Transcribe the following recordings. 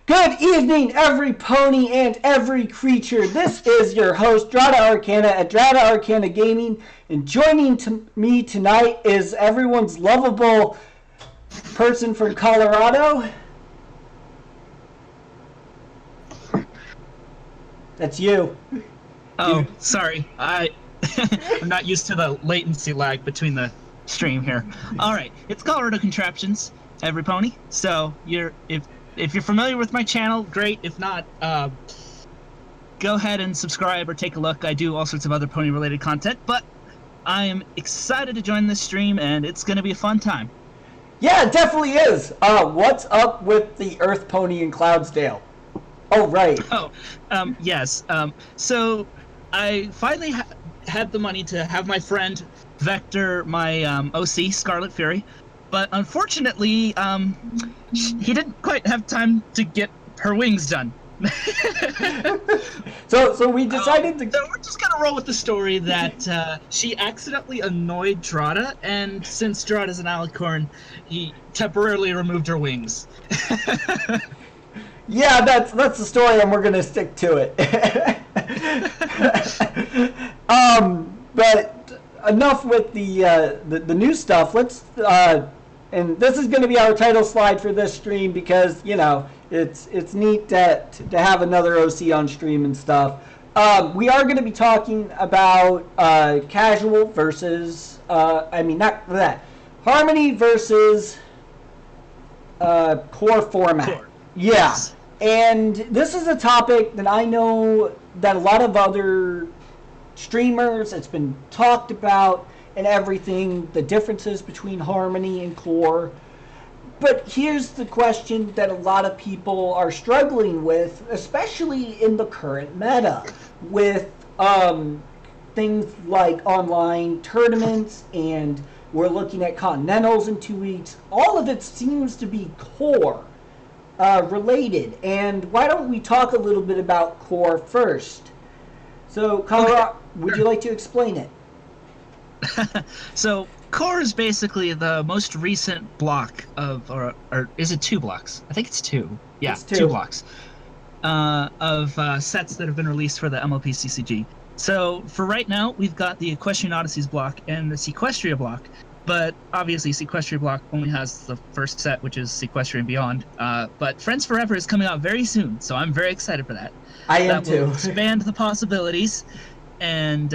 Good evening, every pony and every creature. This is your host, Dratta Arcana at Dratta Arcana Gaming, and joining me tonight is everyone's lovable person from Colorado. That's you. Oh, sorry. I'm not used to the latency lag between the stream here. All right, it's ColoradoContraptions, every pony. So if you're familiar with my channel, great. If not, go ahead and subscribe or take a look. I do all sorts of other pony-related content, but I am excited to join this stream, and it's going to be a fun time. Yeah, it definitely is. What's up with the Earth Pony in Cloudsdale? Oh, right. Oh, yes. So I finally had the money to have my friend vector my OC, Scarlet Fury, but unfortunately, he didn't quite have time to get her wings done. So we decided to... So we're just gonna roll with the story that she accidentally annoyed Dratta, and since Dratta's an alicorn, he temporarily removed her wings. Yeah, that's the story, and we're gonna stick to it. But enough with the new stuff. Let's and this is gonna be our title slide for this stream because it's neat to have another OC on stream and stuff. We are gonna be talking about casual versus not that harmony versus core format. Core. Yeah. Yes. And this is a topic that I know that a lot of other streamers, it's been talked about and everything, the differences between harmony and core. But here's the question that a lot of people are struggling with, especially in the current meta, with things like online tournaments, and we're looking at Continentals in 2 weeks. All of it seems to be core related, and why don't we talk a little bit about core first? So, Colorado, Okay. would you like to explain it? So core is basically the most recent block of, or is it 2 blocks? I think it's 2. Yeah, It's 2. 2 blocks of sets that have been released for the MLP CCG. So for right now, we've got the Equestrian Odysseys block and the Sequestria block. But obviously, Sequestria block only has the first set, which is Sequestria and Beyond. But Friends Forever is coming out very soon, so I'm very excited for that. I am That will too. expand the possibilities. And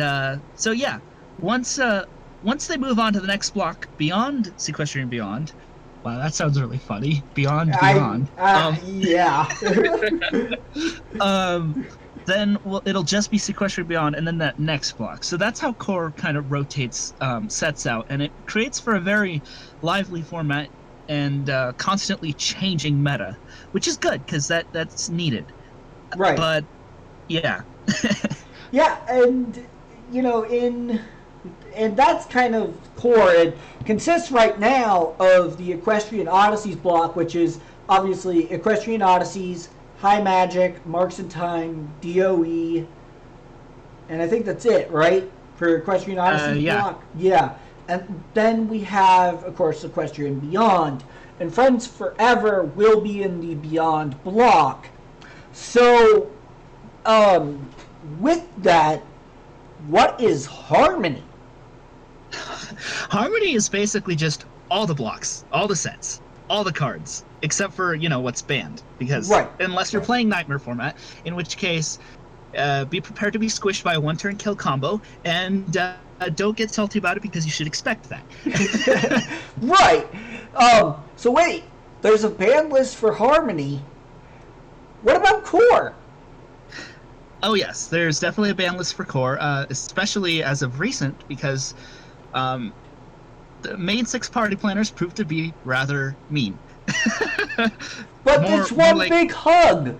so yeah, once they move on to the next block beyond Sequestria and Beyond, wow, that sounds really funny. Beyond. Yeah. Then it'll just be Sequestria Beyond, and then that next block. So that's how core kind of rotates sets out, and it creates for a very lively format and constantly changing meta, which is good because that's needed. Right. But yeah. Yeah, and and that's kind of core. It consists right now of the Equestrian Odysseys block, which is obviously Equestrian Odysseys, High Magic, Marks in Time, DOE, and I think that's it, right? For Equestrian Odysseys yeah. block? Yeah. And then we have, of course, Equestrian Beyond. And Friends Forever will be in the Beyond block. So, with that, what is harmony? Harmony is basically just all the blocks, all the sets, all the cards, except for, what's banned. Because unless you're playing Nightmare format, in which case, be prepared to be squished by a one-turn kill combo, and don't get salty about it because you should expect that. Right. So wait, there's a ban list for harmony. What about core? Oh yes, there's definitely a ban list for core, especially as of recent, because the main 6 party planners proved to be rather mean. But it's one big hug.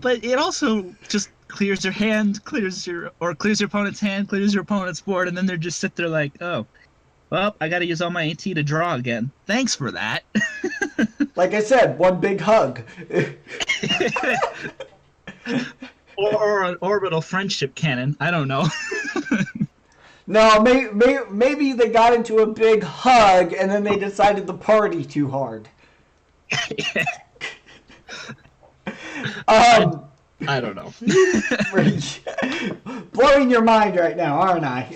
But it also just clears your hand, clears your opponent's hand, clears your opponent's board, and then they're just sit there like, oh, well, I got to use all my AT to draw again. Thanks for that. Like I said, one big hug. or an orbital friendship cannon. I don't know. No, maybe they got into a big hug and then they decided to party too hard. I, I don't know. Blowing your mind right now, aren't I?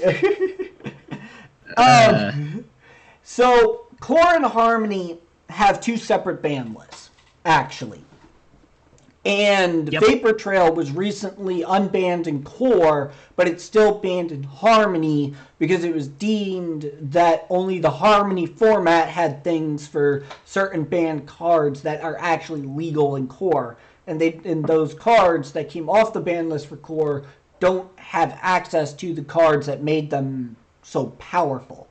Uh, So, Core and Harmony have two separate band lists, actually. And Yep. Vapor Trail was recently unbanned in Core, but it's still banned in Harmony because it was deemed that only the Harmony format had things for certain banned cards that are actually legal in Core. And those cards that came off the ban list for Core don't have access to the cards that made them so powerful.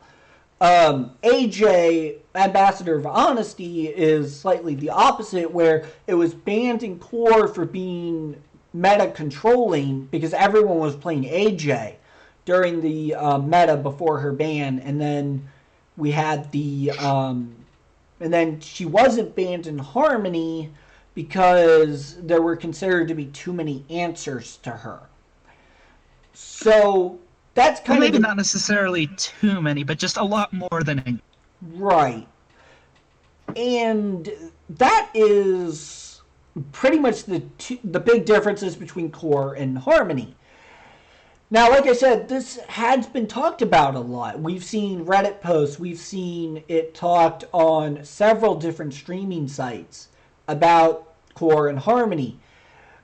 AJ, Ambassador of Honesty, is slightly the opposite, where it was banned in Core for being meta controlling because everyone was playing AJ during the meta before her ban, and then we had and then she wasn't banned in Harmony because there were considered to be too many answers to her. So that's well, kind maybe of not necessarily too many, but just a lot more than. right. And that is pretty much the big differences between Core and Harmony. Now, like I said, this has been talked about a lot. We've seen Reddit posts, we've seen it talked on several different streaming sites about Core and Harmony.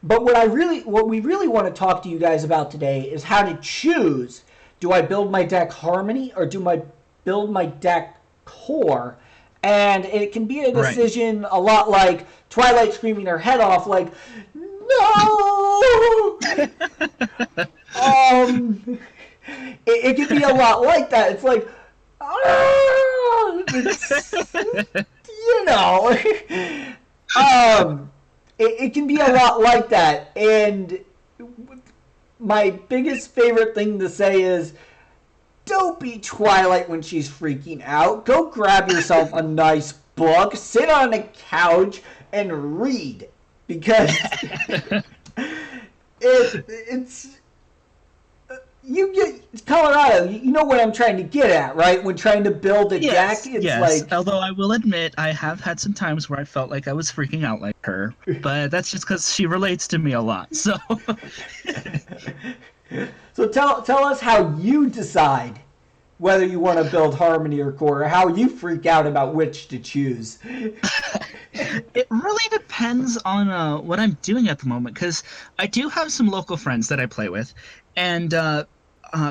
But what we really want to talk to you guys about today is how to choose. Do I build my deck Harmony or do I build my deck Core? And it can be a decision a lot like Twilight screaming her head off, like, no! It can be a lot like that. It's like, you know, it can be a lot like that. And my biggest favorite thing to say is, don't be Twilight when she's freaking out. Go grab yourself a nice book, sit on a couch, and read. Because it's you get Colorado. You know what I'm trying to get at, right? When trying to build a deck, it's like. Although I will admit, I have had some times where I felt like I was freaking out like her, but that's just because she relates to me a lot. So, so tell us how you decide whether you want to build Harmony or Core, or how you freak out about which to choose. it really depends on what I'm doing at the moment, because I do have some local friends that I play with, and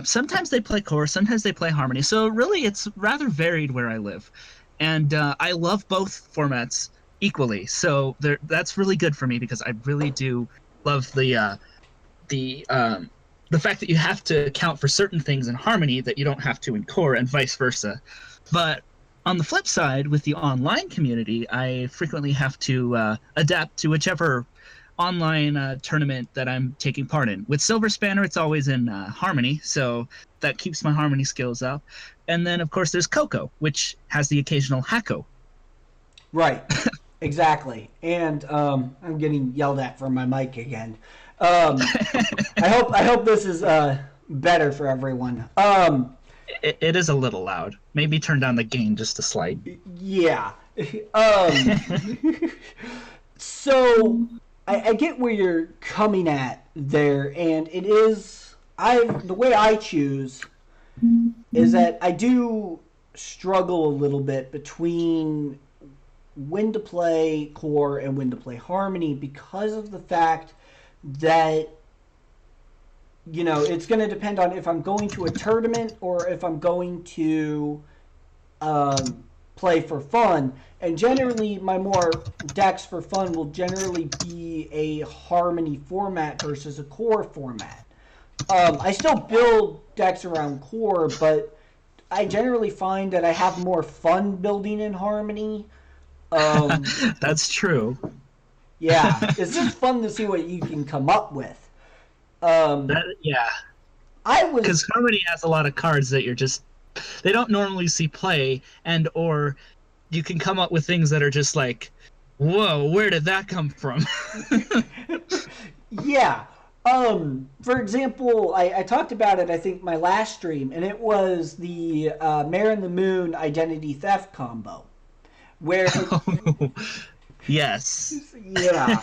sometimes they play Core, sometimes they play Harmony. So really, it's rather varied where I live, and I love both formats equally. So that's really good for me because I really do love the fact that you have to account for certain things in Harmony that you don't have to in Core, and vice versa. But on the flip side, with the online community, I frequently have to adapt to whichever online tournament that I'm taking part in. With Silver Spanner, it's always in Harmony, so that keeps my Harmony skills up. And then, of course, there's Coco, which has the occasional Hacko. Right, exactly. And I'm getting yelled at from my mic again. I hope this is better for everyone. It is a little loud. Maybe turn down the gain just a slight. Yeah. So I get where you're coming at there, and it is the way I choose is that I do struggle a little bit between when to play Core and when to play Harmony because of the fact that it's going to depend on if I'm going to a tournament or if I'm going to play for fun. And generally, my more decks for fun will generally be a Harmony format versus a Core format. I still build decks around Core, but I generally find that I have more fun building in Harmony. That's true. Yeah, it's just fun to see what you can come up with. Yeah. Because Harmony has a lot of cards that they don't normally see play, or you can come up with things that are just like, whoa, where did that come from? Yeah. For example, I talked about it, I think, my last stream, and it was the Mare and the Moon identity theft combo. Where, Yes. yeah,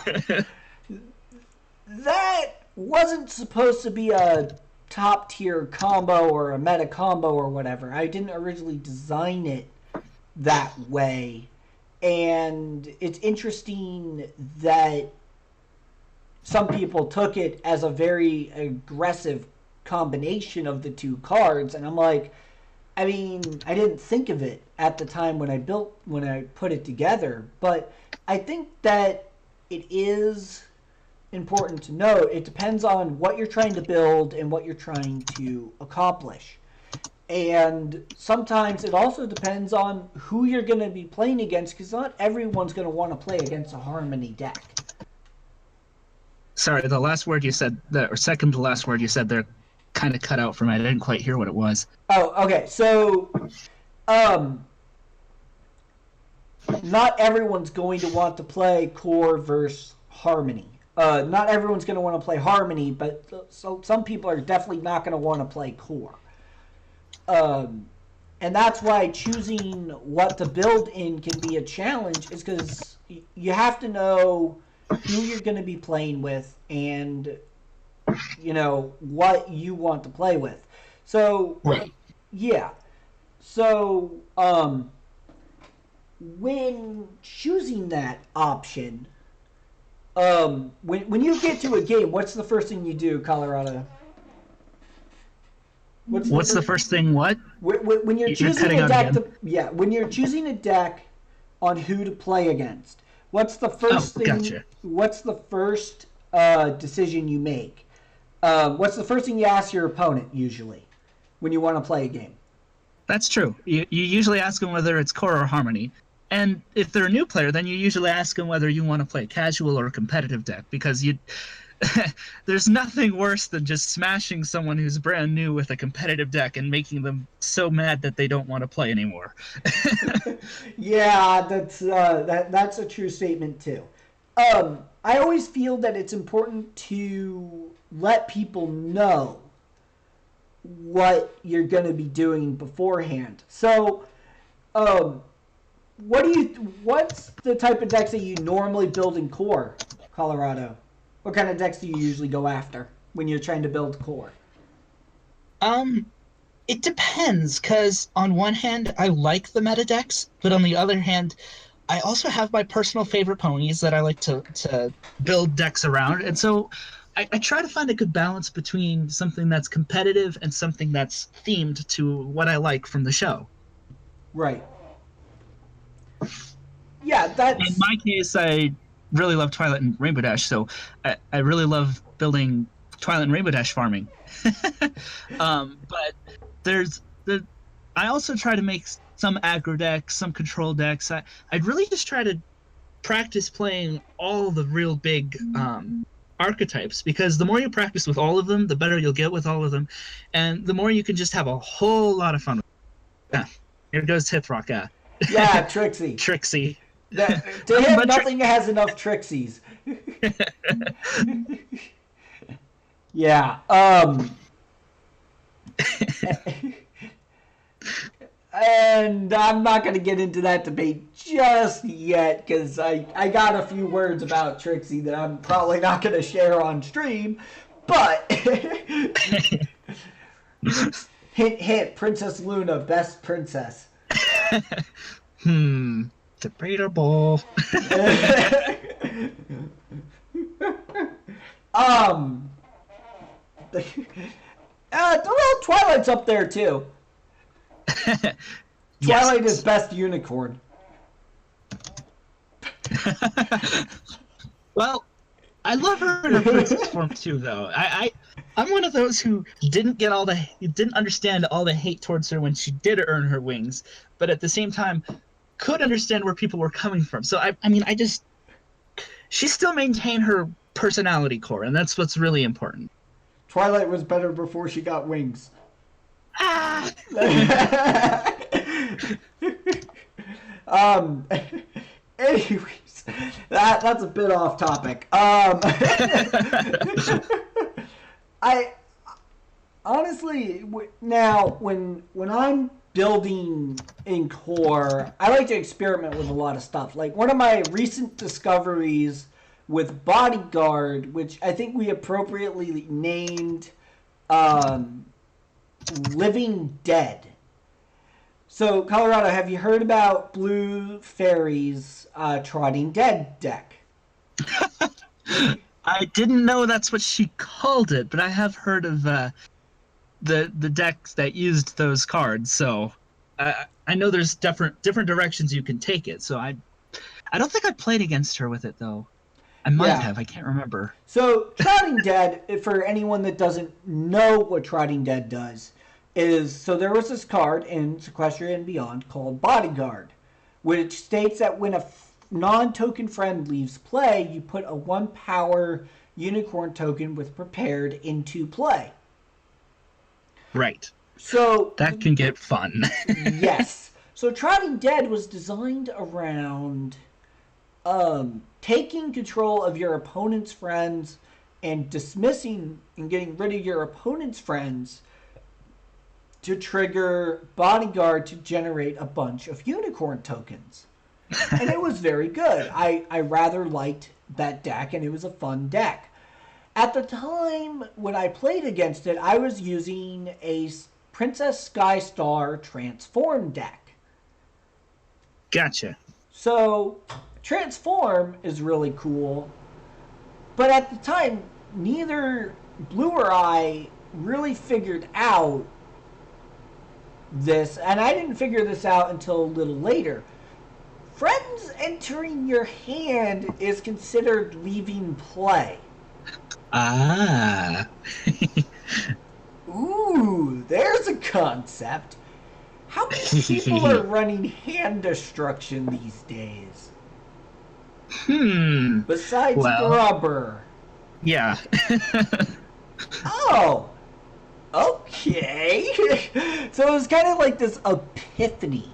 that wasn't supposed to be a top tier combo or a meta combo or whatever. I didn't originally design it that way. And it's interesting that some people took it as a very aggressive combination of the two cards. And I'm like, I mean, I didn't think of it at the time when I put it together, but I think that it is important to note it depends on what you're trying to build and what you're trying to accomplish. And sometimes it also depends on who you're going to be playing against, because not everyone's going to want to play against a Harmony deck. Sorry, the last word you said, or second to last word you said there, kind of cut out for me. I didn't quite hear what it was. Oh, okay. So, not everyone's going to want to play Core versus Harmony. Not everyone's going to want to play Harmony, but so some people are definitely not going to want to play Core. And that's why choosing what to build in can be a challenge, is because you have to know who you're going to be playing with and, you know, what you want to play with. So, right. Yeah. So, when choosing that option, when you get to a game, what's the first thing you do, Colorado? What's the first thing? What? When you're choosing a deck, when you're choosing a deck on who to play against, what's the first thing? Gotcha. What's the first decision you make? What's the first thing you ask your opponent usually when you want to play a game? That's true. You usually ask them whether it's Core or Harmony. And if they're a new player, then you usually ask them whether you want to play casual or competitive deck, because there's nothing worse than just smashing someone who's brand new with a competitive deck and making them so mad that they don't want to play anymore. Yeah, that's a true statement too. I always feel that it's important to let people know what you're going to be doing beforehand. So, what's the type of decks that you normally build in Core, Colorado? What kind of decks do you usually go after when you're trying to build Core? It depends, because on one hand, I like the meta decks, but on the other hand, I also have my personal favorite ponies that I like to build decks around, and so I try to find a good balance between something that's competitive and something that's themed to what I like from the show. Right. Yeah, that's... In my case, I really love Twilight and Rainbow Dash, so I really love building Twilight and Rainbow Dash farming. But I also try to make some aggro decks, some control decks. I'd really just try to practice playing all the real big archetypes, because the more you practice with all of them, the better you'll get with all of them, and the more you can just have a whole lot of fun with them. Here goes Hithrock. Yeah, Trixie. Trixie. To him, nothing has enough Trixies. Yeah. And I'm not going to get into that debate just yet, because I got a few words about Trixie that I'm probably not going to share on stream. But hint, hint, Princess Luna, best princess. Debatable. Well, Twilight's up there too. Twilight is best unicorn. Well, I love her in her princess form too, though. I'm one of those who didn't understand all the hate towards her when she did earn her wings, but at the same time could understand where people were coming from. So she still maintained her personality core, and that's what's really important. Twilight was better before she got wings. Ah! Anyways, that's a bit off topic. I honestly now when I'm building in core, I like to experiment with a lot of stuff. Like one of my recent discoveries with Bodyguard, which I think we appropriately named um, Living Dead. So, Colorado, have you heard about Blue Fairy's Trotting Dead deck? I didn't know that's what she called it, but I have heard of the decks that used those cards. So I know there's different directions you can take it. So I don't think I played against her with it though. I might Yeah. have. I can't remember. So, Trotting Dead, for anyone that doesn't know what Trotting Dead does, is so there was this card in Sequestria and Beyond called Bodyguard, which states that when a non token friend leaves play, you put a 1 power unicorn token with prepared into play. Right. So, That can get fun. yes. So, Trotting Dead was designed around taking control of your opponent's friends and dismissing and getting rid of your opponent's friends to trigger Bodyguard to generate a bunch of unicorn tokens. And it was very good. I rather liked that deck, and it was a fun deck. At the time when I played against it, I was using a Princess Skystar Transform deck. Gotcha. So, Transform is really cool, but at the time, neither Blue or I really figured out this, and I didn't figure this out until a little later. Friends entering your hand is considered leaving play. Ah. Ooh, there's a concept. How many people are running hand destruction these days? Besides Well, Grubber. yeah. Oh, okay. So it was kind of like this epiphany.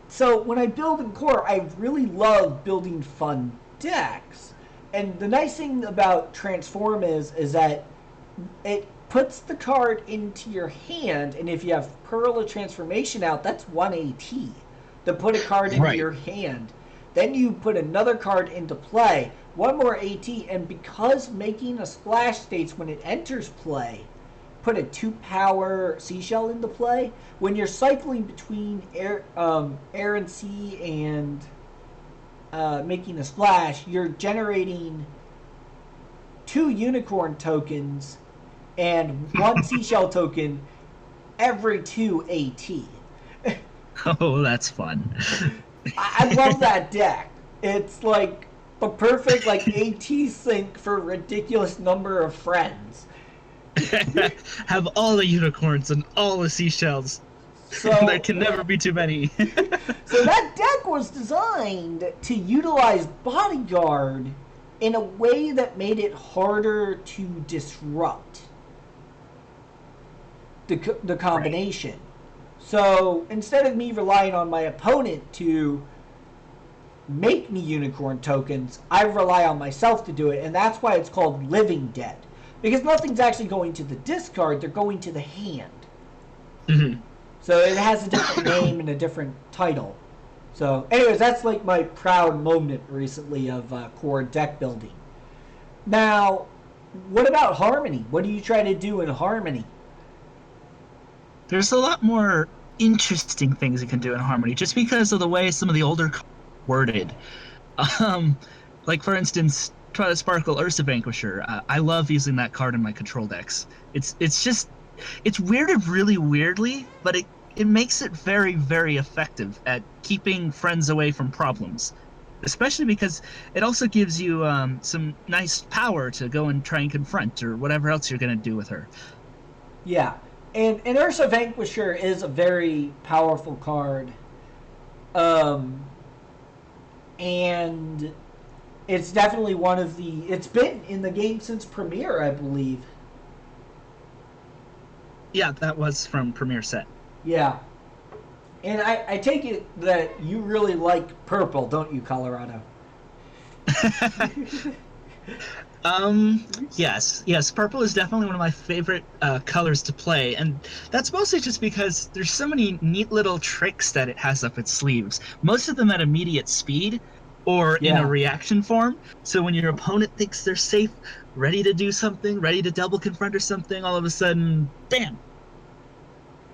So when I build in core, I really love building fun decks. And the nice thing about Transform is that it puts the card into your hand, and if you have Pearl of Transformation out, that's 1 AT to put a card into Right. your hand. Then you put another card into play, one more AT, and because making a splash states when it enters play, put a 2 power seashell into play. When you're cycling between air and sea and making a splash, you're generating 2 unicorn tokens and 1 seashell token every 2 AT. Oh, that's fun. I love that deck. It's like the perfect like AT sync for a ridiculous number of friends. Have all the unicorns and all the seashells. There So can never be too many. so that deck was designed to utilize Bodyguard in a way that made it harder to disrupt the combination. Right. So instead of me relying on my opponent to make me unicorn tokens, I rely on myself to do it, and that's why it's called Living Dead. Because nothing's actually going to the discard, they're going to the hand. Mm-hmm. So it has a different name and a different title. So anyways, that's like my proud moment recently of core deck building. Now, what about Harmony? What do you try to do in Harmony? There's a lot more interesting things you can do in Harmony, just because of the way some of the older cards are worded. Um, like for instance, Try to Sparkle Ursa Vanquisher. I love using that card in my control decks. It's weirded really weirdly, but it makes it very, very effective at keeping friends away from problems. Especially because it also gives you some nice power to go and try and confront or whatever else you're going to do with her. Yeah, and Ursa Vanquisher is a very powerful card. And it's definitely one of the... It's been in the game since Premiere, I believe. Yeah, that was from Premiere Set. Yeah. And I take it that you really like purple, don't you, Colorado? Yes. Purple is definitely one of my favorite colors to play, and that's mostly just because there's so many neat little tricks that it has up its sleeves. Most of them at immediate speed or in a Yeah, reaction form. So when your opponent thinks they're safe, ready to do something, ready to double confront or something, all of a sudden, bam,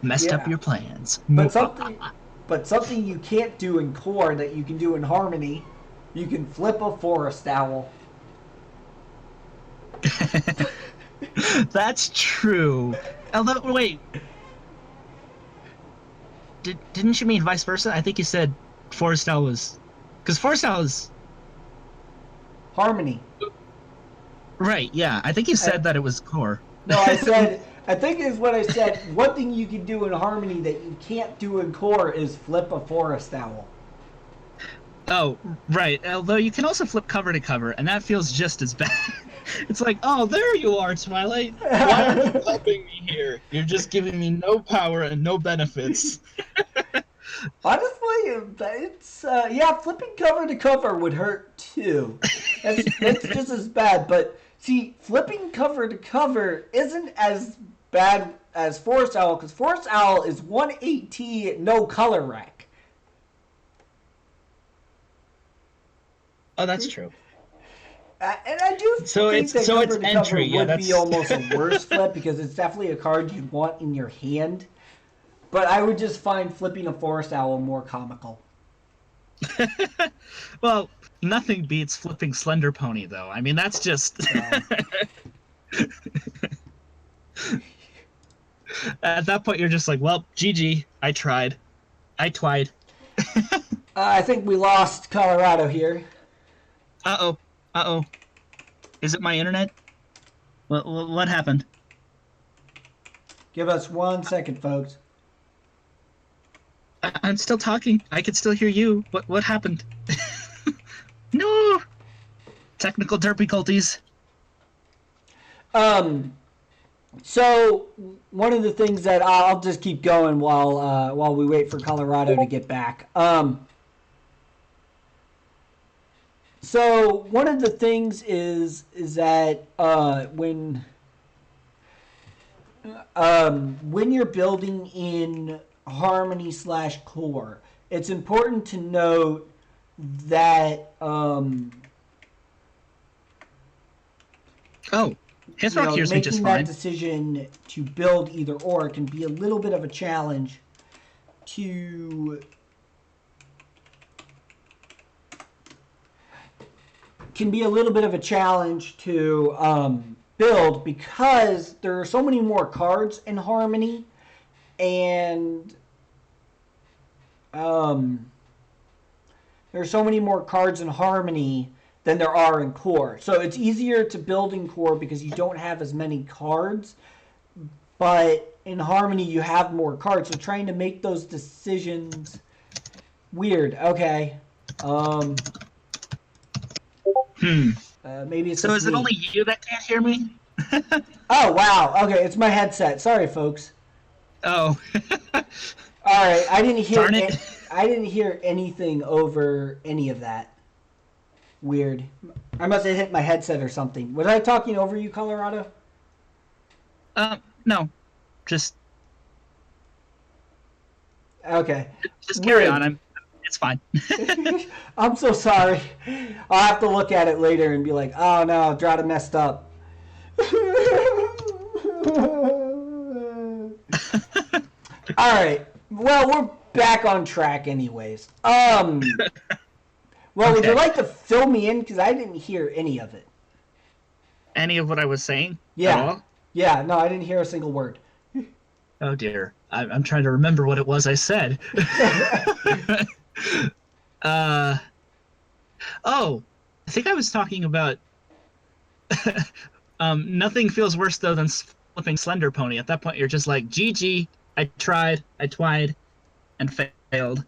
messed up yeah. your plans. But something, but something you can't do in core that you can do in harmony, you can flip a forest owl. That's true. Although, wait, didn't you mean vice versa? I think you said Forrestal was, because Forrestal is Harmony. right. Yeah, I think you Uh, said that it was core. no, I said. I think is what I said. One thing you can do in harmony that you can't do in core is flip a forest owl. Oh, right. Although you can also flip cover to cover, and that feels just as bad. It's like, oh, there you are, Twilight. Why aren't you helping me here? You're just giving me no power and no benefits. Honestly, it's yeah, flipping cover to cover would hurt too. That's just as bad. But see, flipping cover to cover isn't as bad as Forest Owl because Forest Owl is 1 AT no color rack. Oh, that's true. And I do So think it's that so it's cover to cover entry. Yeah, would be that's almost a worse flip because it's definitely a card you'd want in your hand. But I would just find flipping a Forest Owl more comical. well, nothing beats flipping Slender Pony, though. I mean, that's just So at that point you're just like, well, GG. I tried. I twied. I think we lost Colorado here. Uh oh. Uh oh. Is it my internet? What happened? Give us 1 second, folks. I'm still talking. I can still hear you. What happened? No. Technical difficulties. Um, so one of the things that I'll just keep going while we wait for Colorado to get back. So one of the things is that when you're building in harmony slash core, it's important to note that Oh, his rock hears me just making that fine. decision to build either or can be a little bit of a challenge to build because there are so many more cards in harmony and there are so many more cards in harmony than there are in core. So it's easier to build in core because you don't have as many cards, but in harmony you have more cards. So trying to make those decisions weird. Okay. Maybe it's So just is it me. only you that can't hear me? Oh wow. Okay, it's my headset. Sorry, folks. Oh, All right, I didn't hear. darn it. I didn't hear anything over any of that. Weird. I must have hit my headset or something. Was I talking over you, Colorado? No, just Okay. just carry Weird. on. It's fine. I'm so sorry. I'll have to look at it later and be like, oh no, Dratta messed up. All right. Well, we're back on track, anyways. Well, would you Okay. like to fill me in because I didn't hear any of it? Any of what I was saying at Yeah. all? Yeah. No, I didn't hear a single word. Oh dear. I'm trying to remember what it was I said. uh, oh, I think I was talking about. Nothing feels worse though than flipping Slender Pony. At that point, you're just like, GG. I tried. I twied, and failed.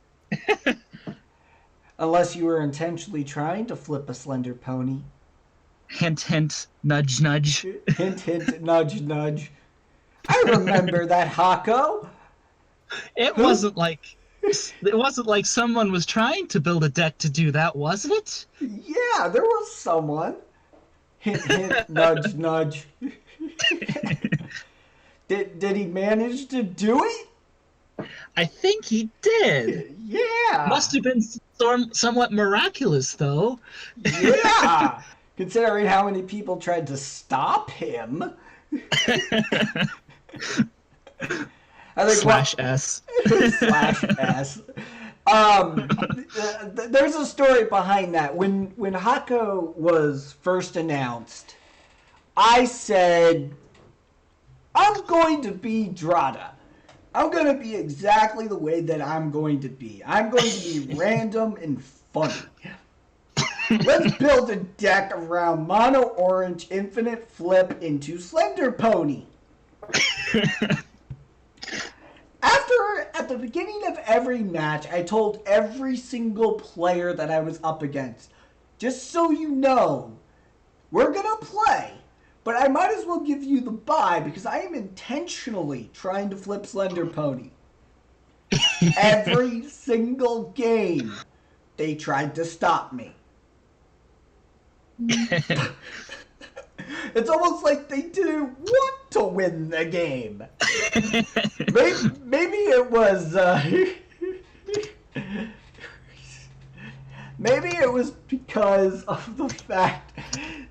Unless you were intentionally trying to flip a slender pony. Hint, hint. Nudge, nudge. Hint, hint, nudge, nudge. I remember that, Hako. It Who? wasn't like. It wasn't like someone was trying to build a deck to do that, was it? Yeah, there was someone. Hint, hint, nudge, nudge. Did he manage to do it? I think he did. Yeah. Must have been somewhat miraculous, though. Yeah. Considering how many people tried to stop him. I think Slash S. slash S. There's a story behind that. When Hako was first announced, I said, I'm going to be Dratta. I'm going to be exactly the way that I'm going to be. I'm going to be random and funny. Let's build a deck around Mono Orange, Infinite Flip into Slender Pony. At the beginning of every match, I told every single player that I was up against, just so you know, we're going to play, but I might as well give you the bye because I am intentionally trying to flip Slender Pony. Every single game, they tried to stop me. It's almost like they didn't want to win the game. Maybe it was. Maybe it was because of the fact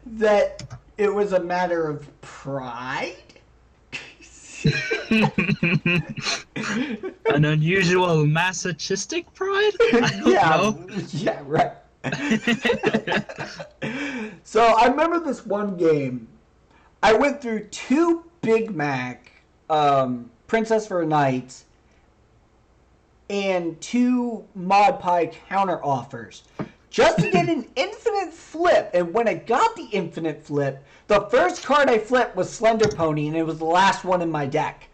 that it was a matter of pride. An unusual masochistic pride? I don't know. Yeah, right. So I remember this one game. I went through 2 Big Mac, Princess for a Night, and 2 Mod Pie counter offers just to get an infinite flip. And when I got the infinite flip, the first card I flipped was Slender Pony, and it was the last one in my deck.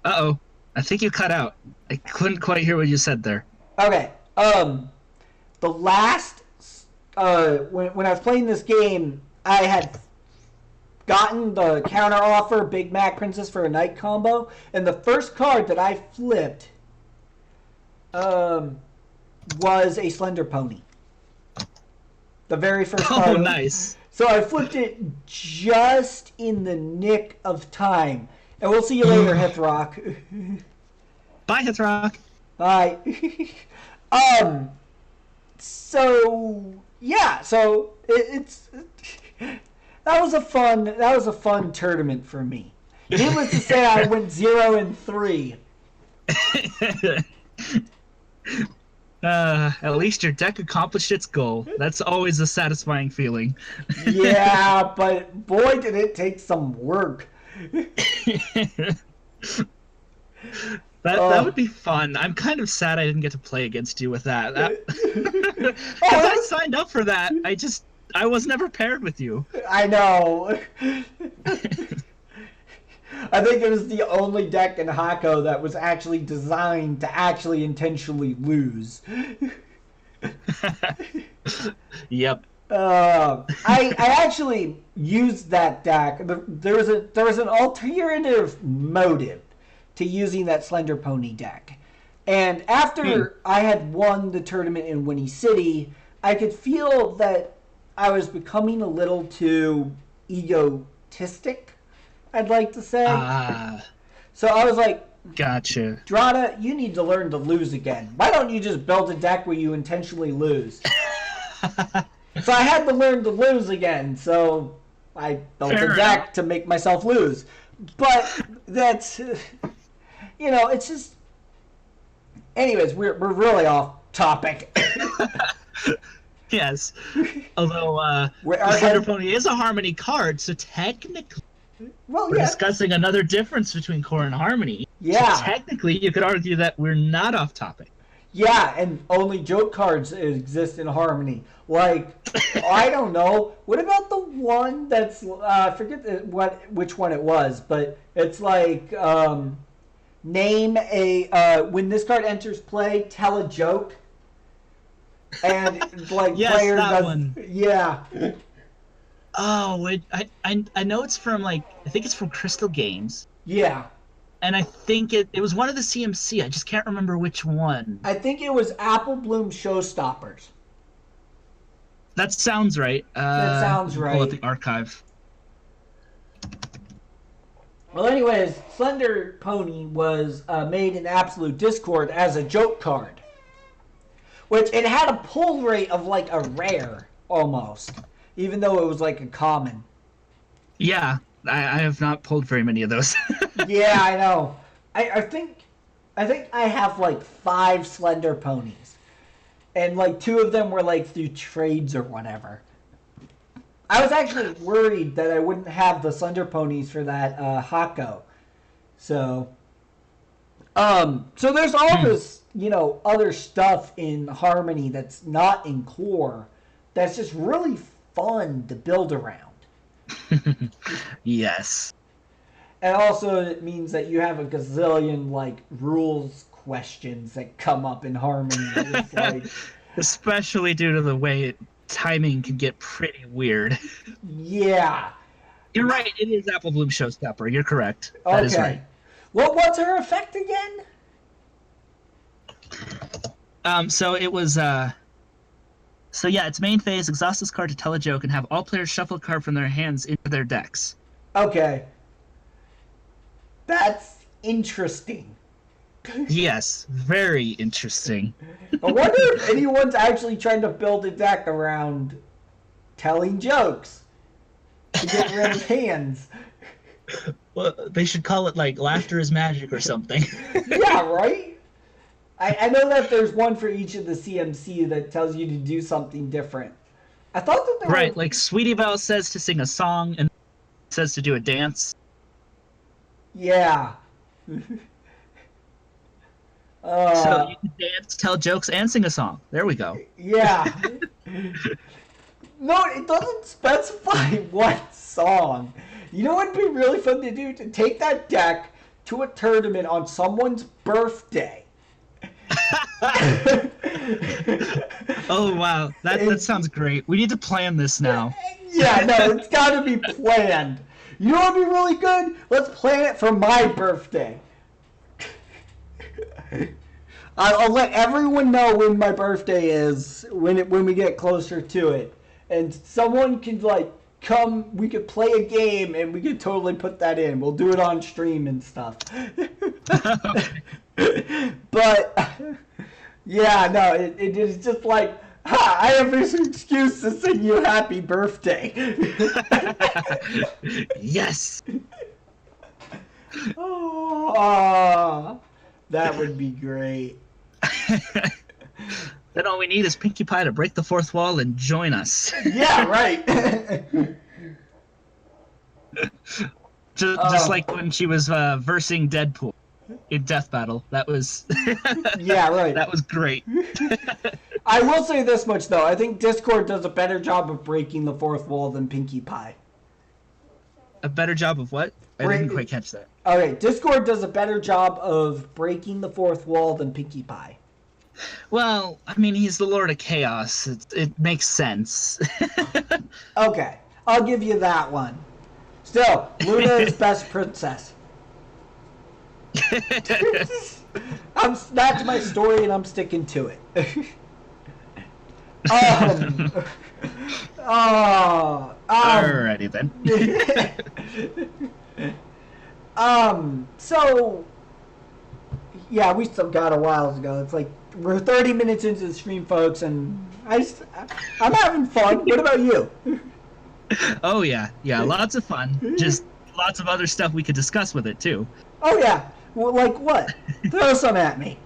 Uh-oh. I think you cut out. I couldn't quite hear what you said there. Okay. The last, when I was playing this game, I had gotten the counter offer Big Mac Princess for a Night combo, and the first card that I flipped, was a Slender Pony. The very first card. Oh, nice. So I flipped it just in the nick of time. And we'll see you later, Hithrock. Bye, Hithrock. Bye. So yeah, so it's that was a fun tournament for me. Needless to say, I went 0-3. At least your deck accomplished its goal. That's always a satisfying feeling. Yeah, but boy, did it take some work. That would be fun. I'm kind of sad I didn't get to play against you with that. Because I signed up for that. I was never paired with you. I know. I think it was the only deck in Hako that was actually designed to actually intentionally lose. Yep. I actually used that deck. There was an alternative motive to using that Slender Pony deck. And after I had won the tournament in Winnie City, I could feel that I was becoming a little too egotistic, I'd like to say. So I was like, gotcha. Dratta, you need to learn to lose again. Why don't you just build a deck where you intentionally lose? So I had to learn to lose again, so I built a deck to make myself lose. But that's, it's just... Anyways, we're really off topic. Yes. Although, Slender Pony is a Harmony card, so technically we're discussing another difference between Core and Harmony. Yeah. So technically, you could argue that we're not off topic. Yeah, and only joke cards exist in Harmony. Like, I don't know. What about the one that's I forget which one it was, but it's like name a when this card enters play, tell a joke. And like yes, player that does one. Yeah. Oh, wait, I know it's from I think it's from Crystal Games. Yeah. And I think it was one of the CMC. I just can't remember which one. I think it was Apple Bloom Showstoppers. That sounds right. That sounds Pull up right. the archive. Well, anyways, Slender Pony was made in Absolute Discord as a joke card, which it had a pull rate of like a rare almost, even though it was like a common. Yeah, I have not pulled very many of those. Yeah, I know. I think I have like 5 Slender Ponies, and like 2 of them were like through trades or whatever. I was actually worried that I wouldn't have the Slender Ponies for that Hako. So, so there's all this, other stuff in Harmony that's not in Core that's just really fun to build around. Yes. And also it means that you have a gazillion, like, rules questions that come up in Harmony. It's like, Especially due to the way timing can get pretty weird. yeah. You're right, it is Apple Bloom Showstopper. You're correct. That is right. What's her effect again? So it was so yeah, its main phase, exhaust this card to tell a joke and have all players shuffle a card from their hands into their decks. Okay. That's interesting. Yes, very interesting. I wonder if anyone's actually trying to build a deck around telling jokes to get rid of hands. Well, they should call it like Laughter is Magic or something. Yeah, right? I know that there's one for each of the CMC that tells you to do something different. I thought that there Right, was... like Sweetie Belle says to sing a song and says to do a dance. Yeah. So you can dance, tell jokes, and sing a song. There we go. Yeah. No, it doesn't specify what song. You know what would be really fun to do? To take that deck to a tournament on someone's birthday. Oh, wow. That sounds great. We need to plan this now. Yeah, no, it's got to be planned. You know what would be really good? Let's plan it for my birthday. I'll let everyone know when my birthday is, when we get closer to it. And someone can, like, come, we could play a game, and we could totally put that in. We'll do it on stream and stuff. But, yeah, no, it is just like, ha, I have this excuse to sing you happy birthday. Yes! Oh, that would be great. Then all we need is Pinkie Pie to break the fourth wall and join us. Yeah, right. Just like when she was versing Deadpool in Death Battle. That was... Yeah, right. That was great. I will say this much, though. I think Discord does a better job of breaking the fourth wall than Pinkie Pie. A better job of what? I didn't quite catch that. Okay, Discord does a better job of breaking the fourth wall than Pinkie Pie. Well, I mean, he's the Lord of Chaos. It makes sense. Okay, I'll give you that one. Still, Luna is best princess. That's my story, and I'm sticking to it. Alrighty then. So, yeah, we still got a while to go. It's like we're 30 minutes into the stream, folks, and I'm having fun. What about you? Oh yeah, lots of fun. Just lots of other stuff we could discuss with it too. Oh yeah, well, like what? Throw some at me.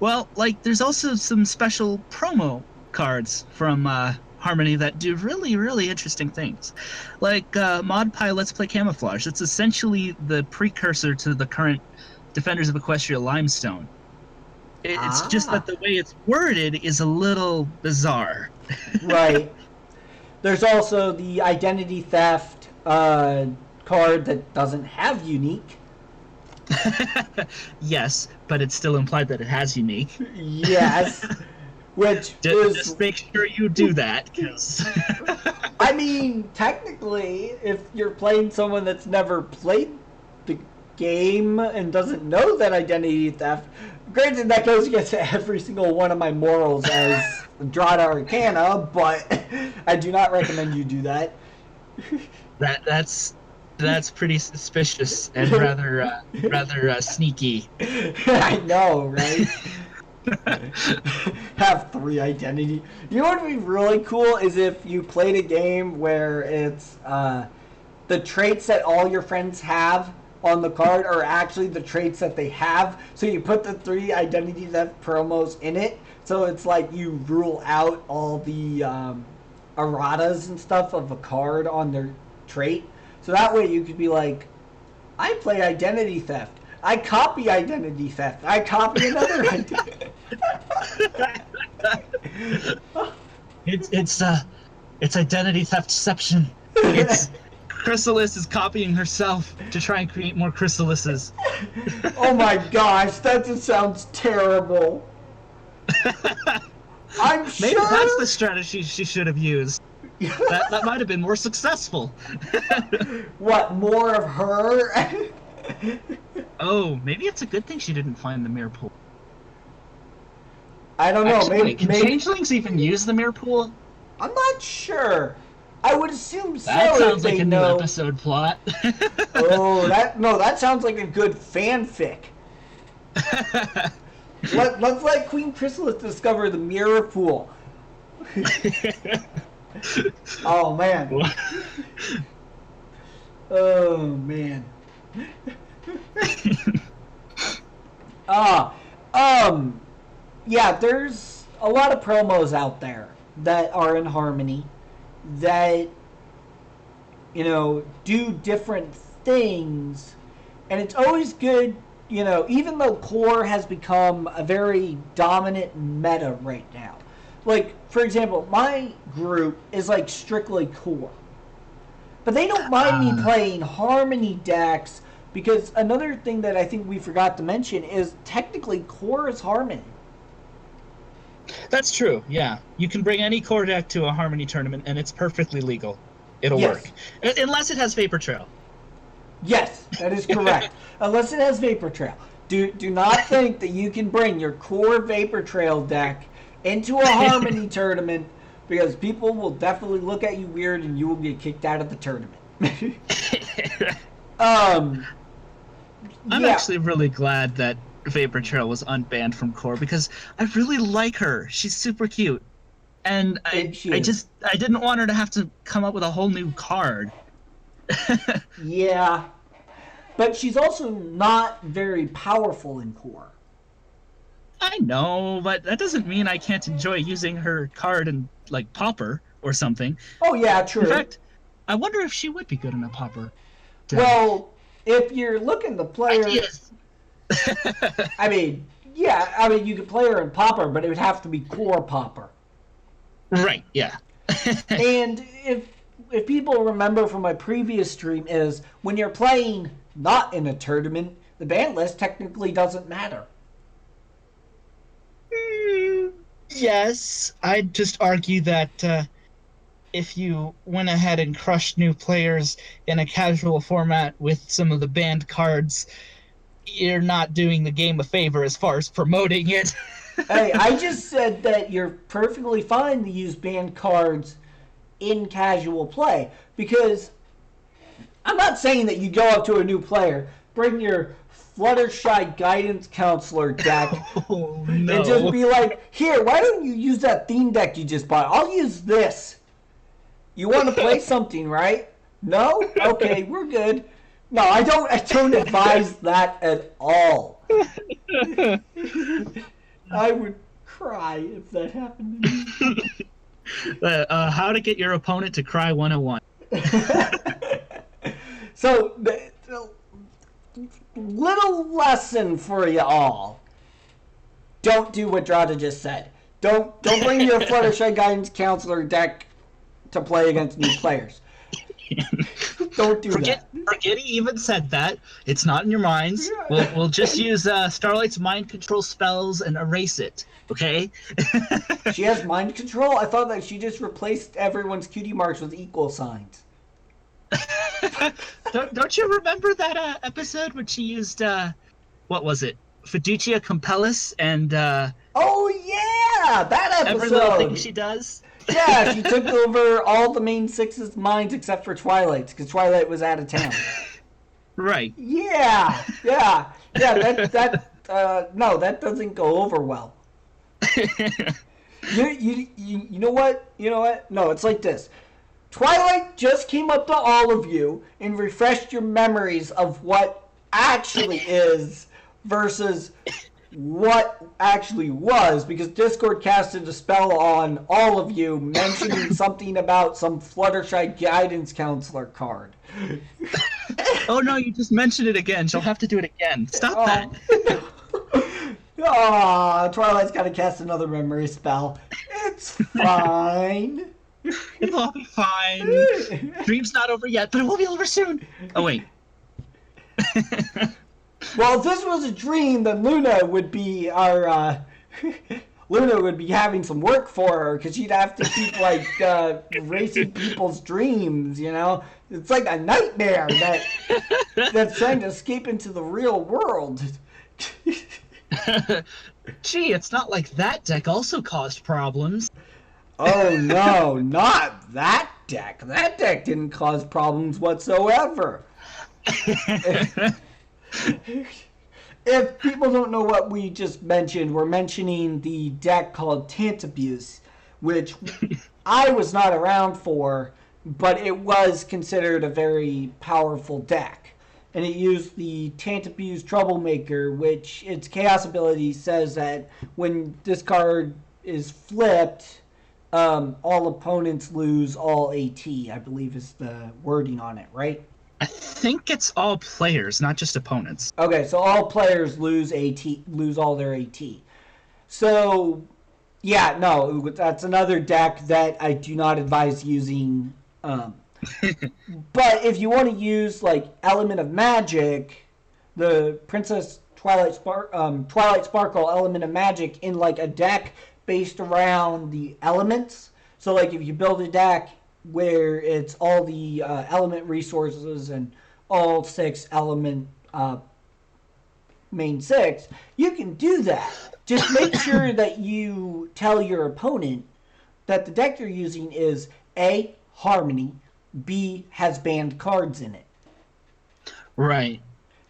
Well, like there's also some special promo cards from Harmony that do really, really interesting things. Like Mod Pie Let's Play Camouflage. It's essentially the precursor to the current Defenders of Equestria Limestone. It's just that the way it's worded is a little bizarre. Right. There's also the Identity Theft card that doesn't have unique. Yes, but it's still implied that it has unique. Yes. Which is... Just make sure you do that, because... I mean, technically, if you're playing someone that's never played the game and doesn't know that Identity Theft, Granted, that goes against every single one of my morals as Dratta Arcana, but I do not recommend you do that. That's pretty suspicious and rather sneaky. I know, right? Have 3 identity. You know what would be really cool is if you played a game where it's the traits that all your friends have on the card are actually the traits that they have. So you put the 3 identity theft promos in it. So it's like you rule out all the erratas and stuff of a card on their trait. So that way you could be like, I play identity theft. I copy identity theft. I copy another identity. It's identity theftception. It's Chrysalis is copying herself to try and create more Chrysalises. Oh my gosh, that just sounds terrible. I'm sure. Maybe that's the strategy she should have used. That might have been more successful. What, more of her? Oh, maybe it's a good thing she didn't find the mirror pool. I don't know. Actually, can maybe changelings even use the mirror pool? I'm not sure. I would assume so. That sounds like a new know. episode plot. Oh, that sounds like a good fanfic. Let's let Queen Chrysalis discover the mirror pool. Oh man. Oh man. Yeah, there's a lot of promos out there that are in Harmony that, you know, do different things, and it's always good, you know, even though core has become a very dominant meta right now. Like, for example, my group is like strictly core. But they don't mind me playing Harmony decks because another thing that I think we forgot to mention is technically core is Harmony. That's true, yeah. You can bring any core deck to a Harmony tournament and it's perfectly legal. It'll Yes. work. Unless it has Vapor Trail. Yes, that is correct. Unless it has Vapor Trail. Do not think that you can bring your core Vapor Trail deck into a Harmony tournament because people will definitely look at you weird and you will get kicked out of the tournament. I'm yeah. actually really glad that Vapor Trail was unbanned from core because I really like her. She's super cute. And I didn't want her to have to come up with a whole new card. Yeah. But she's also not very powerful in core. I know, but that doesn't mean I can't enjoy using her card in, like, Popper or something. Oh, yeah, true. In fact, I wonder if she would be good in a Popper deck. Well, if you're looking to play her... Ideas. I mean, you could play her in Popper, but it would have to be core Popper. Right, yeah. And if people remember from my previous stream is when you're playing not in a tournament, the ban list technically doesn't matter. Yes, I'd just argue that if you went ahead and crushed new players in a casual format with some of the banned cards, you're not doing the game a favor as far as promoting it. Hey, I just said that you're perfectly fine to use banned cards in casual play because I'm not saying that you go up to a new player, bring your Fluttershy Guidance Counselor deck, Oh, no. and just be like, here, why don't you use that theme deck you just bought? I'll use this. You want to play something, right? No? Okay, we're good. No, I don't advise that at all. I would cry if that happened to me. How to get your opponent to cry 101. So, little lesson for you all. Don't do what Dratta just said. Don't bring your Fluttershy Guidance Counselor deck to play against new players. Don't do that. Forget he even said that. It's not in your minds. We'll just use Starlight's mind control spells and erase it. Okay? She has mind control? I thought that she just replaced everyone's cutie marks with equal signs. Don't you remember that episode when she used what was it? Fiducia Compellis and Oh yeah, that every little thing episode. she does. Yeah, she took over all the main six's minds except for Twilight's because Twilight was out of town. Right. Yeah. No, that doesn't go over well. You know what? You know what? No, it's like this. Twilight just came up to all of you and refreshed your memories of what actually is versus what actually was, because Discord casted a spell on all of you mentioning something about some Fluttershy guidance counselor card. Oh no, you just mentioned it again. She'll have to do it again. Stop that. Aw, Twilight's got to cast another memory spell. It's fine. It'll all be fine. Dream's not over yet, but it will be over soon. Oh wait. Well, if this was a dream, then Luna would be our. Luna would be having some work for her because she'd have to keep like erasing people's dreams. You know, it's like a nightmare that's trying to escape into the real world. Gee, it's not like that deck also caused problems. Oh no, not that deck. That deck didn't cause problems whatsoever. If people don't know what we just mentioned, we're mentioning the deck called Tantabuse, which I was not around for, but it was considered a very powerful deck. And it used the Tantabuse Troublemaker, which its chaos ability says that when this card is flipped, all opponents lose all AT, I believe is the wording on it, right? I think it's all players, not just opponents. Okay, so all players lose all their AT. So, yeah, no, that's another deck that I do not advise using. But if you want to use like Element of Magic, the Princess Twilight Sparkle Element of Magic in like a deck based around the elements. So like if you build a deck where it's all the element resources and all 6 element main 6, you can do that. Just make sure that you tell your opponent that the deck you're using is A, Harmony, B, has banned cards in it. Right.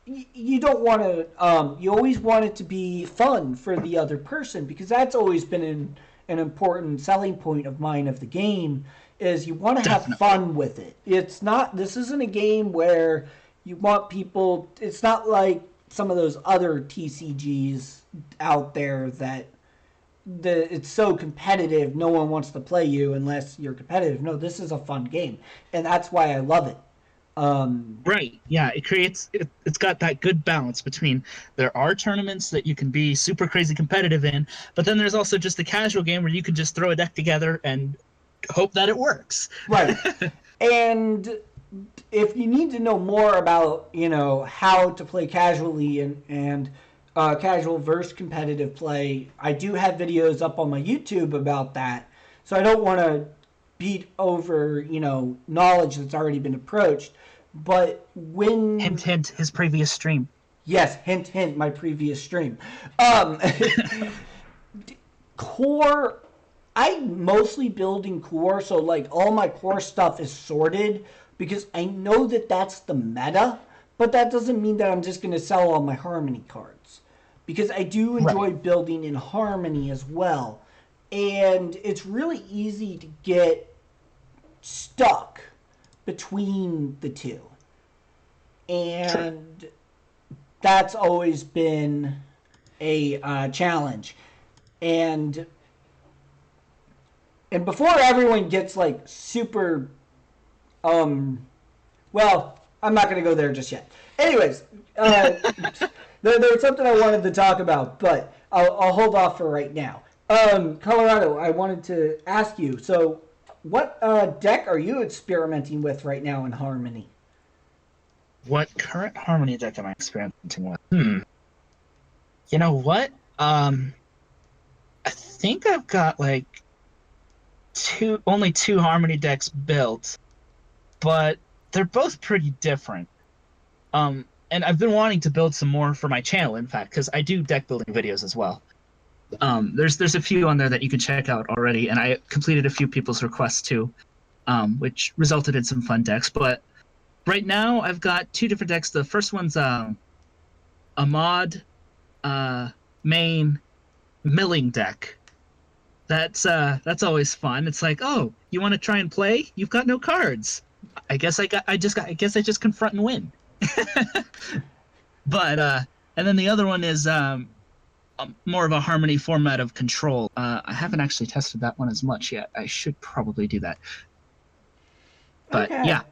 You don't want to, you always want it to be fun for the other person, because that's always been an important selling point of mine of the game, is you want to have fun with it. This isn't a game where you want people, it's not like some of those other TCGs out there that it's so competitive, no one wants to play you unless you're competitive. No, this is a fun game, and that's why I love it. Right, yeah, it's got that good balance between there are tournaments that you can be super crazy competitive in, but then there's also just a casual game where you can just throw a deck together and hope that it works. Right. And if you need to know more about, how to play casually and casual versus competitive play, I do have videos up on my YouTube about that. So I don't want to beat over, knowledge that's already been approached. But when... Hint, hint, his previous stream. Yes, hint, hint, my previous stream. Core... I mostly build in core, so like all my core stuff is sorted because I know that that's the meta, but that doesn't mean that I'm just going to sell all my Harmony cards, because I do enjoy building in Harmony as well, and it's really easy to get stuck between the two, and that's always been a challenge. And before everyone gets like super, well, I'm not going to go there just yet. Anyways, there was something I wanted to talk about, but I'll hold off for right now. Colorado, I wanted to ask you, so what deck are you experimenting with right now in Harmony? What current Harmony deck am I experimenting with? You know what? I think I've got like only two Harmony decks built, but they're both pretty different. and I've been wanting to build some more for my channel, in fact, because I do deck building videos as well. There's a few on there that you can check out already, and I completed a few people's requests too, which resulted in some fun decks. But right now, I've got 2 different decks. The first one's a mod main milling deck. That's always fun. It's like, oh, you want to try and play? You've got no cards. I guess I just confront and win. But and then the other one is more of a harmony format of control. I haven't actually tested that one as much yet. I should probably do that. But Okay. yeah.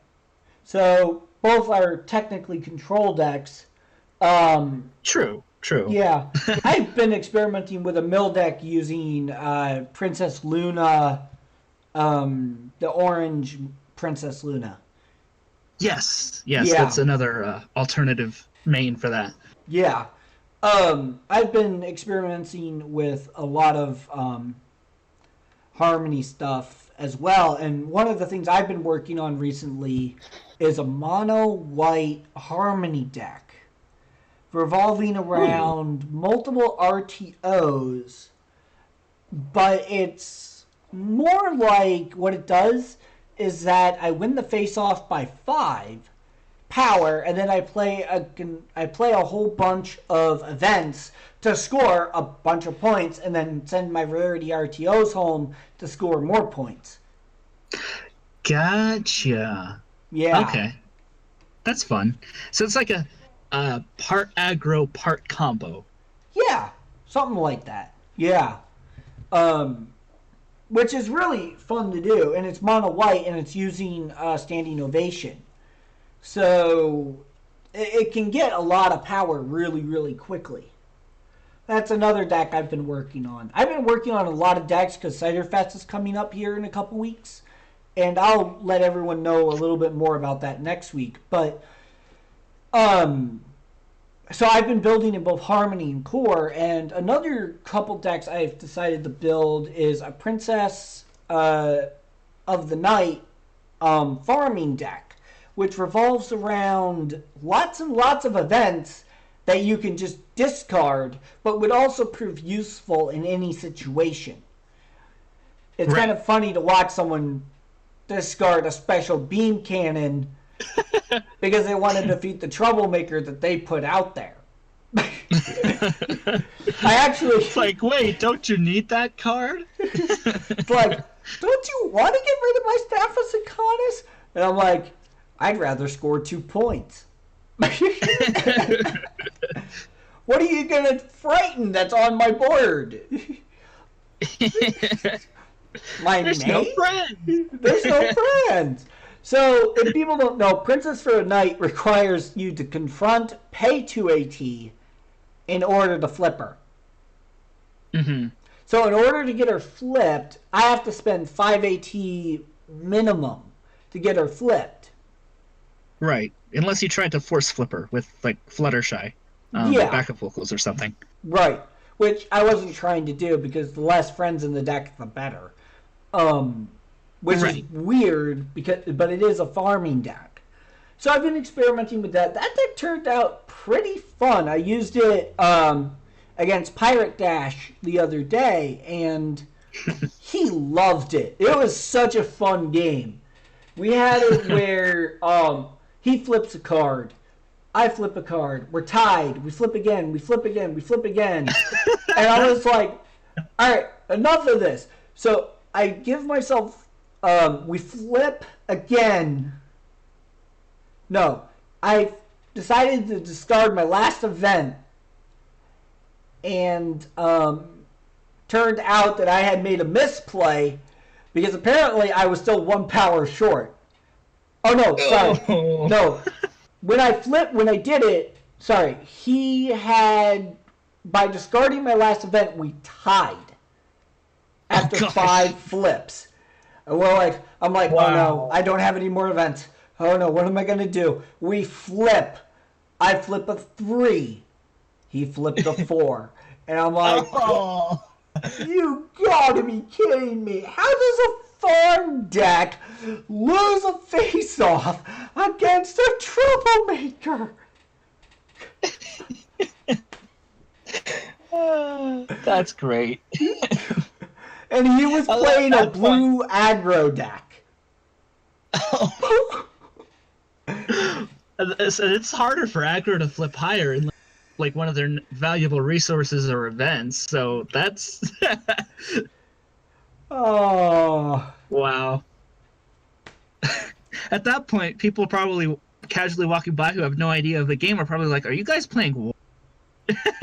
So both are technically control decks. True. Yeah. I've been experimenting with a mill deck using Princess Luna, the orange Princess Luna. Yes, Yeah. that's another alternative main for that. Yeah. I've been experimenting with a lot of harmony stuff as well, and one of the things I've been working on recently is a mono white harmony deck revolving around multiple RTOs, but it's more like what it does is that I win the face-off by 5 power, and then I play a whole bunch of events to score a bunch of points, and then send my rarity RTOs home to score more points. Gotcha. Yeah. Okay, that's fun. So it's like a part aggro, part combo. Yeah, something like that. Yeah. Which is really fun to do, and it's mono white, and it's using standing ovation. So it can get a lot of power really, really quickly. That's another deck I've been working on. I've been working on a lot of decks because Cider Fest is coming up here in a couple weeks, and I'll let everyone know a little bit more about that next week. But so I've been building in both Harmony and Core, and another couple decks I've decided to build is a Princess of the Night farming deck, which revolves around lots and lots of events that you can just discard, but would also prove useful in any situation. It's kind of funny to watch someone discard a special beam cannon because they want to defeat the troublemaker that they put out there. It's like, wait, don't you need that card? It's like, don't you want to get rid of my Staphylus and Canis? And I'm like, I'd rather score 2 points. What are you gonna frighten that's on my board? There's no friends. There's no friends. So, if people don't know, Princess for a Night requires you to confront, pay 2 AT in order to flip her. Mm-hmm. So, in order to get her flipped, I have to spend 5 AT minimum to get her flipped. Right. Unless you tried to force flip her with, like, Fluttershy. Backup vocals or something. Right. Which I wasn't trying to do because the less friends in the deck, the better. Which is weird, but it is a farming deck. So I've been experimenting with that. That deck turned out pretty fun. I used it against Pirate Dash the other day, and he loved it. It was such a fun game. We had it where he flips a card, I flip a card, we're tied, we flip again, we flip again, we flip again. And I was like, all right, enough of this. So I give myself, we flip again. No, I decided to discard my last event, and turned out that I had made a misplay because apparently I was still 1 power short. Oh no, sorry. No. When I did it, sorry, he had, by discarding my last event, we tied after 5 flips. And I'm like, wow. Oh no, I don't have any more events. Oh no, what am I going to do? We flip. I flip a 3. He flipped a 4. And I'm like, you gotta be kidding me. How does a farm deck lose a face-off against a troublemaker? That's great. And he was Although playing at a that point, blue aggro deck. it's harder for aggro to flip higher in like one of their valuable resources or events. So that's Oh. wow. At that point, people probably casually walking by who have no idea of the game are probably like, "Are you guys playing war?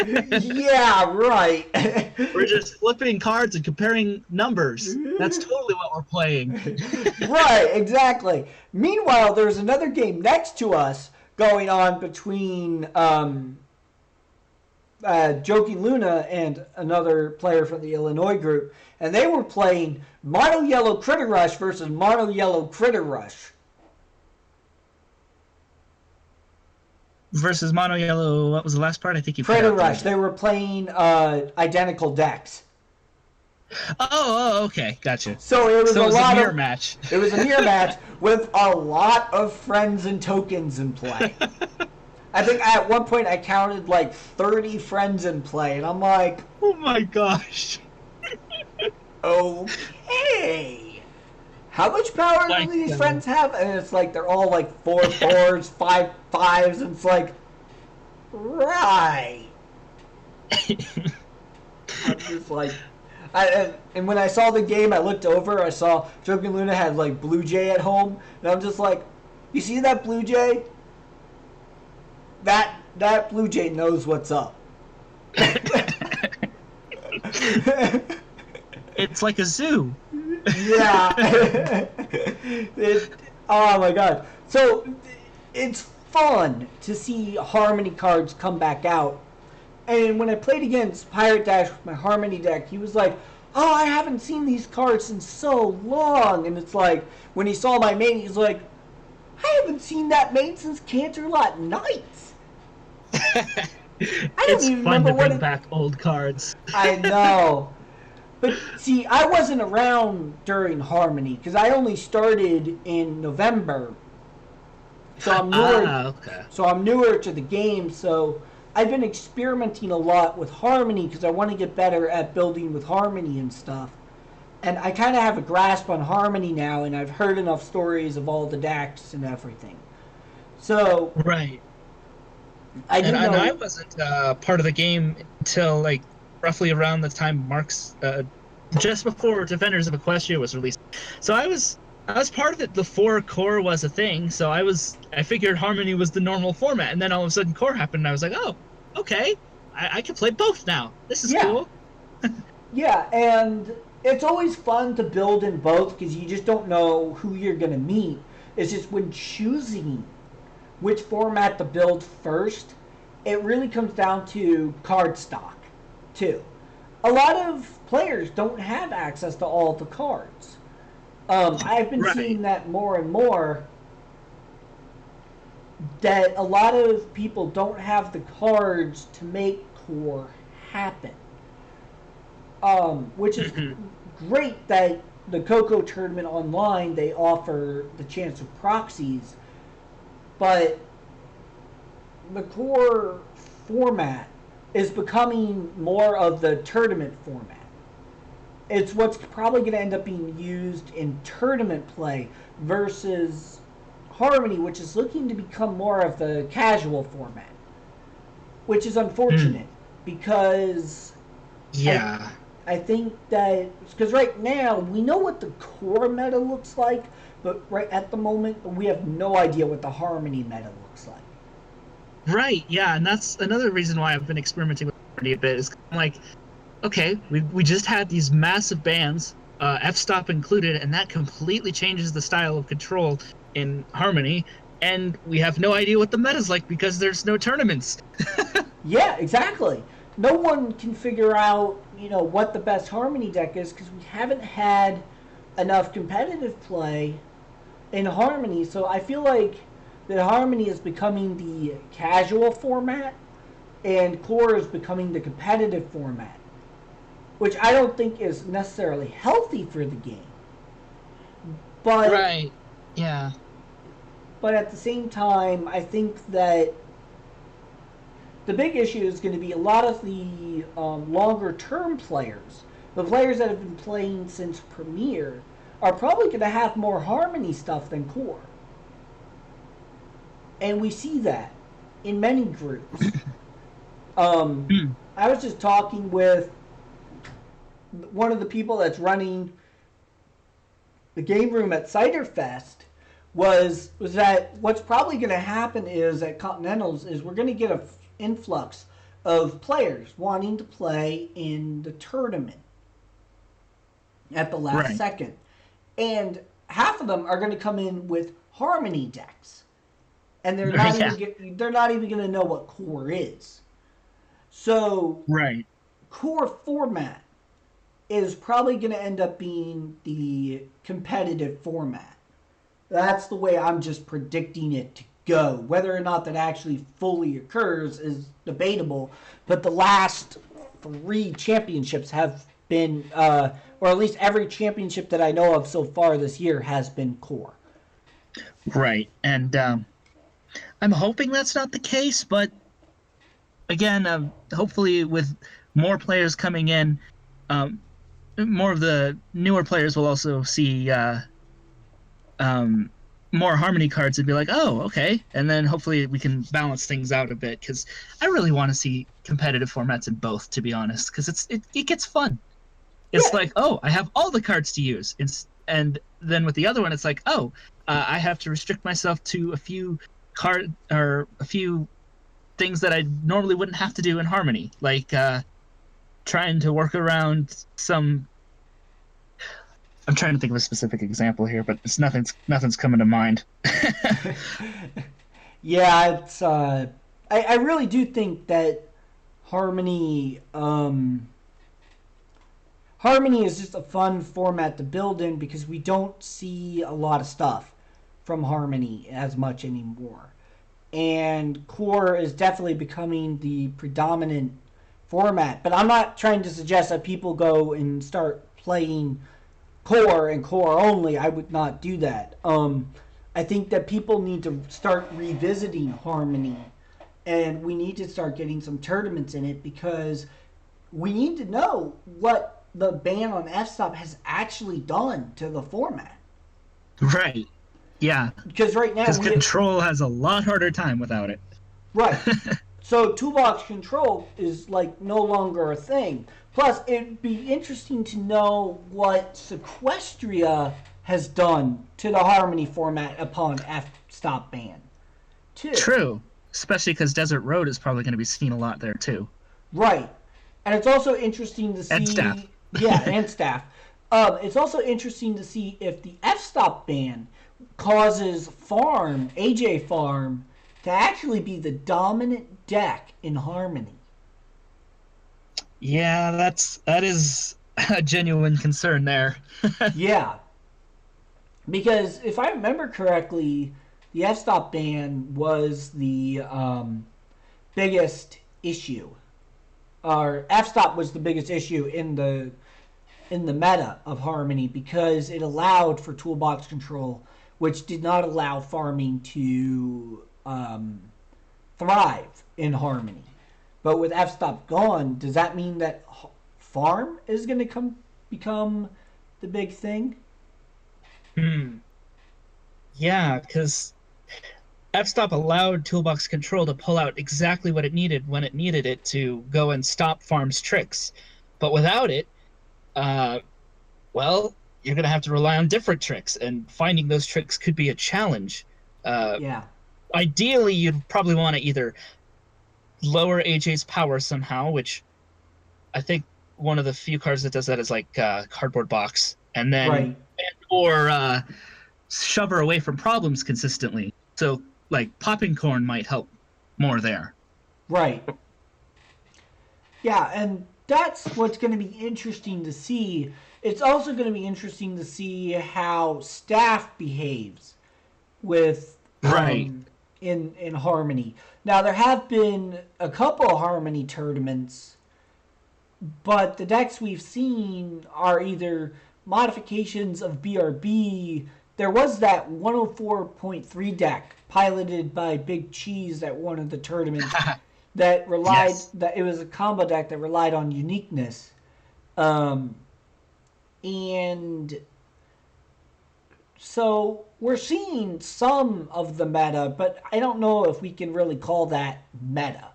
Yeah, right. We're just flipping cards and comparing numbers. That's totally what we're playing." Right, exactly. Meanwhile, there's another game next to us going on between Joking Luna and another player from the Illinois group, and they were playing Mono Yellow Critter Rush versus Mono Yellow Critter Rush. Versus mono yellow. What was the last part? I think you cut Critter out there. Rush. They were playing identical decks. Okay, gotcha. So it was So a it was a lot mirror of match. it was a mirror match with a lot of friends and tokens in play. I think at one point I counted like 30 friends in play, and I'm like, Oh my gosh. okay. How much power do Like, these friends have? And it's like they're all like 4 4s, 5 5s, and it's like, right. I'm just like, and when I saw the game, I looked over. I saw Joking Luna had like Blue Jay at home, and I'm just like, you see that Blue Jay? That Blue Jay knows what's up. it's like a zoo. Yeah. Oh my god. So it's fun to see Harmony cards come back out. And when I played against Pirate Dash with my Harmony deck, he was like, "Oh, I haven't seen these cards in so long." And it's like, when he saw my main, he's like, "I haven't seen that main since Canterlot Knights." I don't It's even fun remember to what bring it... back old cards. I know. But see, I wasn't around during Harmony because I only started in November. So I'm newer. Okay. So I'm newer to the game. So I've been experimenting a lot with Harmony because I want to get better at building with Harmony and stuff. And I kind of have a grasp on Harmony now, and I've heard enough stories of all the decks and everything. So Right. I do And I know. wasn't part of the game until like roughly around the time Mark's just before Defenders of Equestria was released. So I was part of it before Core was a thing. So I figured Harmony was the normal format, and then all of a sudden Core happened, and I was like, oh, okay, I can play both now. This is Yeah. cool. Yeah, and it's always fun to build in both because you just don't know who you're going to meet. It's just when choosing which format to build first, it really comes down to card stock, too. A lot of players don't have access to all the cards. I've been Right. seeing that more and more, that a lot of people don't have the cards to make core happen. Which is Mhm. great that the Coco tournament online, they offer the chance of proxies, but the core format is becoming more of the tournament format. It's what's probably going to end up being used in tournament play versus Harmony, which is looking to become more of the casual format, which is Mm. unfortunate because I Yeah. I think that because right now we know what the core meta looks like, but right at the moment we have no idea what the Harmony meta looks like. Right. Yeah, and that's another reason why I've been experimenting with Harmony a bit. Is I'm like, okay, we just had these massive bans, f-stop included, and that completely changes the style of control in Harmony, and we have no idea what the meta's like because there's no tournaments. Yeah, exactly. No one can figure out, what the best Harmony deck is because we haven't had enough competitive play in Harmony. So I feel like that Harmony is becoming the casual format and Core is becoming the competitive format, which I don't think is necessarily healthy for the game. But Right. Yeah. but at the same time, I think that the big issue is going to be a lot of the longer term players, the players that have been playing since Premiere, are probably going to have more Harmony stuff than Core. And we see that in many groups. I was just talking with one of the people that's running the game room at Ciderfest. Was that what's probably going to happen is at Continentals is we're going to get an influx of players wanting to play in the tournament at the last second, and half of them are going to come in with Harmony decks, and they're not even going to know what Core is. So Core format is probably going to end up being the competitive format. That's the way I'm just predicting it to go. Whether or not that actually fully occurs is debatable, but the last 3 championships have been, or at least every championship that I know of so far this year has been Core. Right, and I'm hoping that's not the case, but again, hopefully with more players coming in, more of the newer players will also see more Harmony cards and be like, oh, okay. And then hopefully we can balance things out a bit, because I really want to see competitive formats in both, to be honest, because it gets fun. It's like, oh, I have all the cards to use. And then with the other one, it's like, oh, I have to restrict myself to a few things that I normally wouldn't have to do in Harmony, like trying to work around some. I'm trying to think of a specific example here, but nothing's coming to mind. Yeah, it's I really do think that Harmony Harmony is just a fun format to build in, because we don't see a lot of stuff from Harmony as much anymore. And Core is definitely becoming the predominant format. But I'm not trying to suggest that people go and start playing Core and Core only. I would not do that. I think that people need to start revisiting Harmony, and we need to start getting some tournaments in it, because we need to know what the ban on F-Stop has actually done to the format. Right. Yeah. Because right now, Control has a lot harder time without it. Right. So toolbox control is like no longer a thing. Plus, it'd be interesting to know what Sequestria has done to the Harmony format upon F-Stop ban, too. True. Especially because Desert Road is probably going to be seen a lot there, too. Right. And it's also interesting to see... And Staff. Yeah, and Staff. It's also interesting to see if the F-Stop ban causes AJ Farm, to actually be the dominant deck in Harmony. Yeah, that is a genuine concern there. Yeah. Because if I remember correctly, the F-Stop ban was the biggest issue. Or F-Stop was the biggest issue in the meta of Harmony, because it allowed for toolbox control, which did not allow farming to thrive in Harmony. But with F-Stop gone, does that mean that farm is going to become the big thing? Yeah, because F-Stop allowed toolbox control to pull out exactly what it needed when it needed it to go and stop farm's tricks. But without it, well, you're going to have to rely on different tricks, and finding those tricks could be a challenge. Yeah. Ideally, you'd probably want to either lower AJ's power somehow, which I think one of the few cards that does that is like Cardboard Box, and then or shove her away from problems consistently. So like Popping Corn might help more there. Right. Yeah, and that's what's going to be interesting to see. It's also going to be interesting to see how Staff behaves with in Harmony. Now, there have been a couple of Harmony tournaments, but the decks we've seen are either modifications of BRB. There was that 104.3 deck piloted by Big Cheese at one of the tournaments that relied Yes. that it was a combo deck that relied on uniqueness, um, and so we're seeing some of the meta, but I don't know if we can really call that meta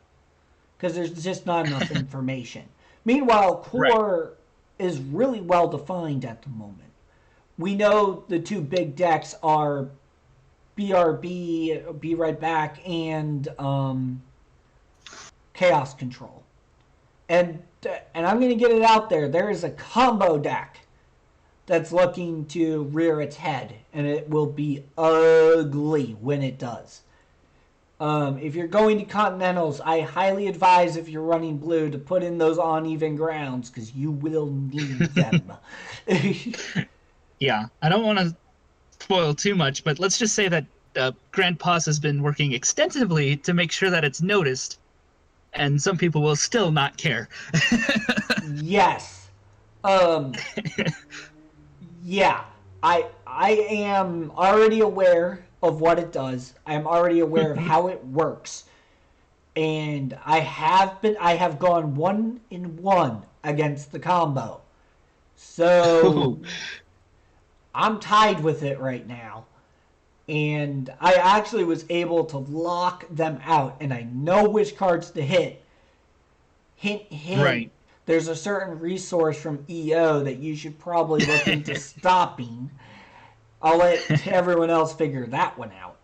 because there's just not enough information. Meanwhile, Right. core is really well defined at the moment. We know the two big decks are BRB, Be Right Back, and Chaos Control. And and I'm going to get it out there. There is a combo deck that's looking to rear its head, and it will be ugly when it does. If you're going to Continentals, I highly advise if you're running blue to put in those uneven grounds because you will need them. Yeah. I don't want to spoil too much, but let's just say that Grand Pause has been working extensively to make sure that it's noticed, and some people will still not care. Yes. Um, yeah. I am already aware of what it does. I am already aware of how it works. And I have gone 1-1 against the combo. So I'm tied with it right now. And I actually was able to lock them out, and I know which cards to hit. Hint, hint. Right. There's a certain resource from EO that you should probably look into stopping. I'll let everyone else figure that one out.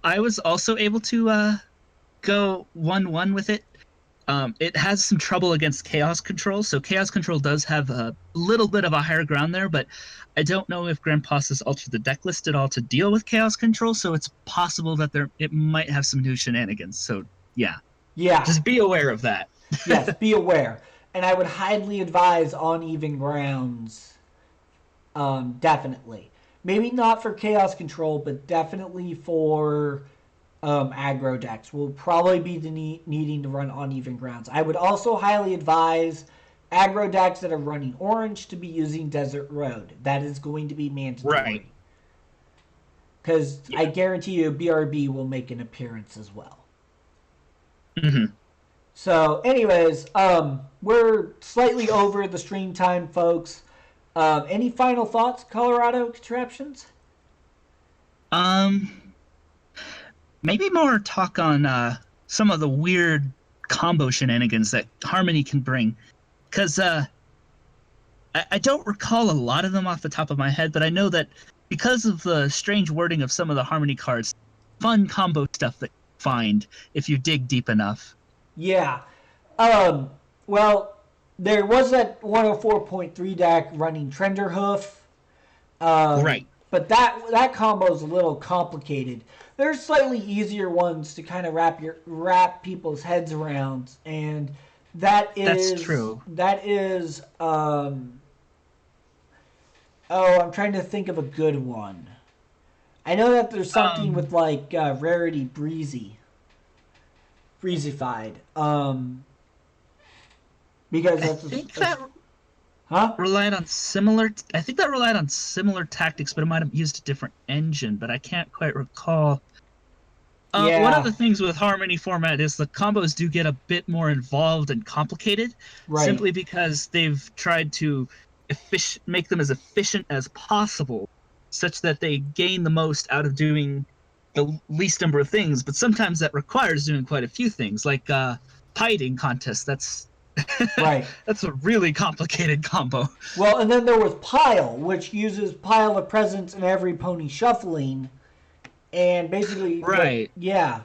I was also able to go 1-1 with it. It has some trouble against Chaos Control, so Chaos Control does have a little bit of a higher ground there, but I don't know if Grand Pos has altered the deck list at all to deal with Chaos Control, so it's possible that it might have some new shenanigans. So yeah, Yeah, just be aware of that. yes, be aware. And I would highly advise on even grounds. Definitely. Maybe not for chaos control, but definitely for aggro decks. We'll probably be needing to run on even grounds. I would also highly advise aggro decks that are running orange to be using Desert Road. That is going to be Right. mandatory. Because I Yeah. guarantee you BRB will make an appearance as well. Hmm. So, anyways, we're slightly over the stream time, folks. Any final thoughts, Colorado Contraptions? Um, Maybe more talk on some of the weird combo shenanigans that Harmony can bring, because I don't recall a lot of them off the top of my head, but I know that because of the strange wording of some of the Harmony cards, fun combo stuff that you find if you dig deep enough. Yeah. Um, well, there was that 104.3 deck running Trenderhoof, Right. but that combo is a little complicated. There's slightly easier ones to kind of wrap people's heads around, and That's true. that is oh, I'm trying to think of a good one. I know that there's something with Um, like rarity breezified, because I think that's that huh. relied on similar. I think that relied on similar tactics, but it might have used a different engine. But I can't quite recall. One of Yeah, the things with Harmony format is the combos do get a bit more involved and complicated, right. simply because they've tried to make them as efficient as possible, such that they gain the most out of doing the least number of things. But sometimes that requires doing quite a few things, like hiding contests. That's Right. that's a really complicated combo. Well, and then there was Pile, which uses Pile of Presents in every pony shuffling, and basically what? Right. Yeah,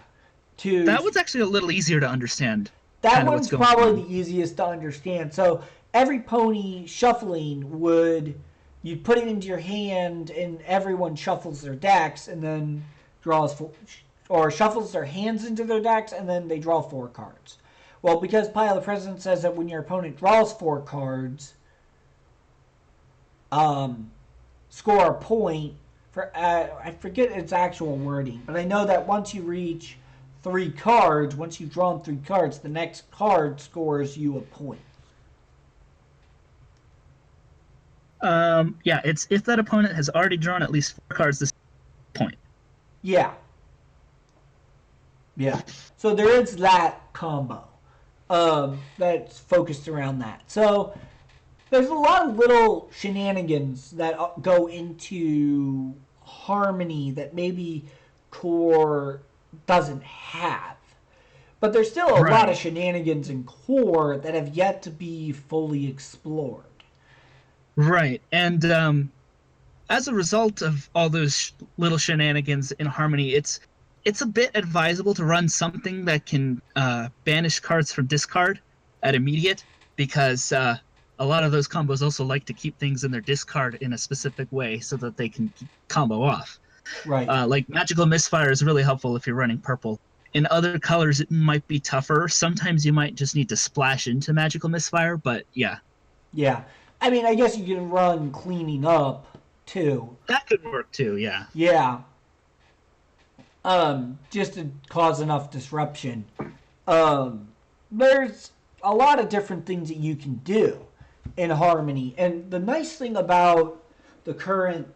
to That was actually a little easier to understand, that kind of what's one's going probably on. the easiest to understand. So every pony shuffling would you put it into your hand, and everyone shuffles their decks, and then draws four, or shuffles their hands into their decks, and then they draw four cards. Well, because Pile of Presents says that when your opponent draws four cards, um, score a point for I forget its actual wording, but I know that once you reach three cards, once you've drawn three cards, the next card scores you a point. Yeah, it's if that opponent has already drawn at least 4 cards this point. Yeah, Yeah. So there is that combo that's focused around that. So there's a lot of little shenanigans that go into harmony that maybe core doesn't have. But there's still a lot of Right. shenanigans in core that have yet to be fully explored. Right. And as a result of all those little shenanigans in Harmony, it's a bit advisable to run something that can banish cards from discard at immediate, because a lot of those combos also like to keep things in their discard in a specific way so that they can combo off. Right. Like Magical Misfire is really helpful if you're running purple. In other colors, it might be tougher. Sometimes you might just need to splash into Magical Misfire, but yeah, Yeah. I mean, I guess you can run cleaning up too. that could work too. Yeah. Yeah. Just to cause enough disruption. There's a lot of different things that you can do in Harmony. And the nice thing about the current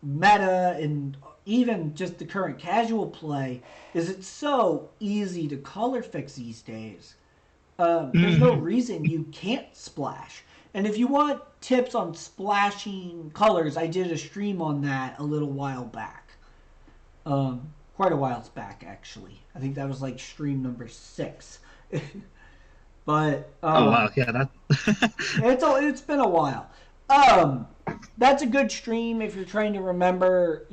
meta and even just the current casual play is it's so easy to color fix these days. There's no Mhm. reason you can't splash. And if you want tips on splashing colors, I did a stream on that a little while back. Quite a while back, actually. I think that was like stream number 6. But Oh wow, yeah, that. it's been a while. Um, that's a good stream if you're trying to remember,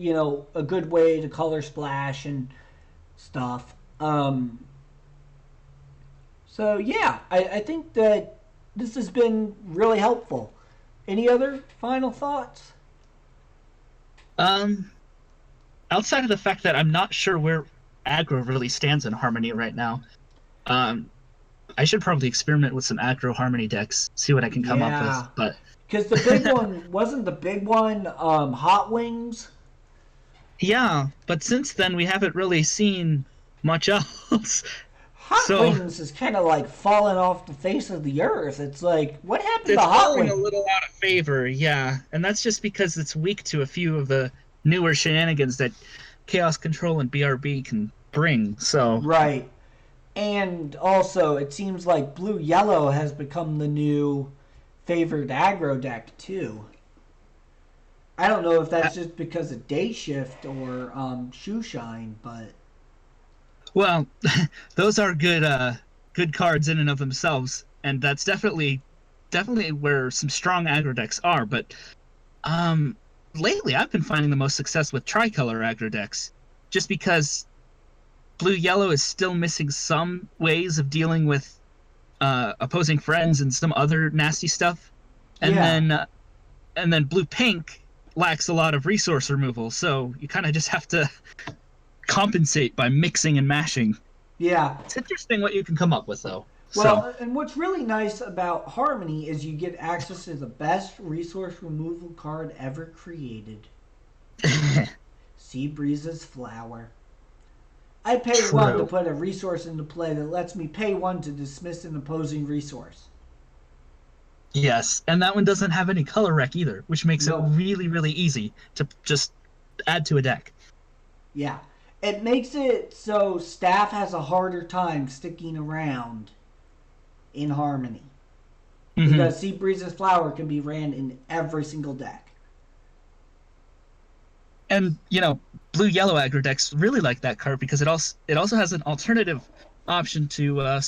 a good way to color splash and stuff. So yeah, I think that this has been really helpful. Any other final thoughts? um, Outside of the fact that I'm not sure where aggro really stands in Harmony right now, um, I should probably experiment with some aggro Harmony decks, see what I can come up with. Yeah, But because the big one wasn't the big one. Hot Wings. yeah, but since then we haven't really seen much else. Hot So Wings has kind of like fallen off the face of the earth. It's like, what happened to it's Hot falling a Wings? little out of favor, yeah, and that's just because it's weak to a few of the newer shenanigans that Chaos Control and BRB can bring. So Right. And also, it seems like Blue Yellow has become the new favored aggro deck, too. I don't know if uh, that's just because of Day Shift or Shoe Shine, but well, those are good cards in and of themselves, and that's definitely where some strong aggro decks are. But um, lately I've been finding the most success with tricolor aggro decks, just because blue yellow is still missing some ways of dealing with opposing friends and some other nasty stuff, and yeah, then blue pink lacks a lot of resource removal. So you kind of just have to compensate by mixing and mashing. yeah. It's interesting what you can come up with, though. So, Well, and what's really nice about Harmony is you get access to the best resource removal card ever created, Sea Breeze's Flower. I pay 1 to true. put a resource into play that lets me pay 1 to dismiss an opposing resource. Yes, and that one doesn't have any color rec either, which makes it No. really, really easy to just add to a deck. Yeah. It makes it so staff has a harder time sticking around in Harmony. Hmm. Because Sea Breeze's Flower can be ran in every single deck. And blue yellow aggro decks really like that card because it also has an alternative option to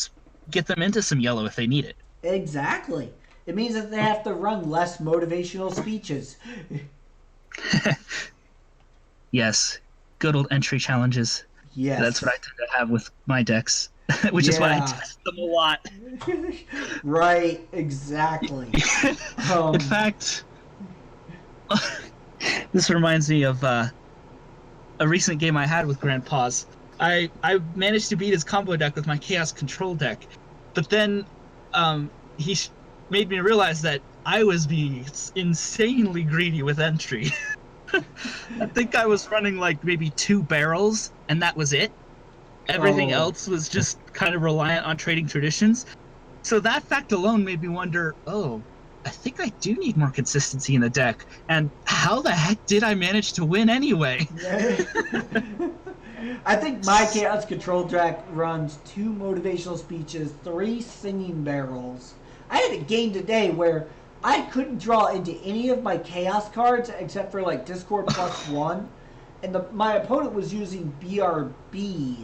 get them into some yellow if they need it. Exactly. It means that they have to run less motivational speeches. Yes, good old entry challenges. That's what I Yes. tend to have with my decks, which is why I Yeah. test them a lot. Right, exactly. In Um, fact, this reminds me of a recent game I had with Grandpa's. I managed to beat his combo deck with my Chaos Control deck, but then he made me realize that I was being insanely greedy with entry. I think I was running like maybe 2 barrels, and that was it. Everything oh, else was just kind of reliant on trading traditions. So that fact alone made me wonder, oh, I think I do need more consistency in the deck. And how the heck did I manage to win anyway? I think my Chaos Control deck runs 2 motivational speeches, 3 singing barrels. I had a game today where I couldn't draw into any of my Chaos cards except for like Discord +1, and my opponent was using BRB.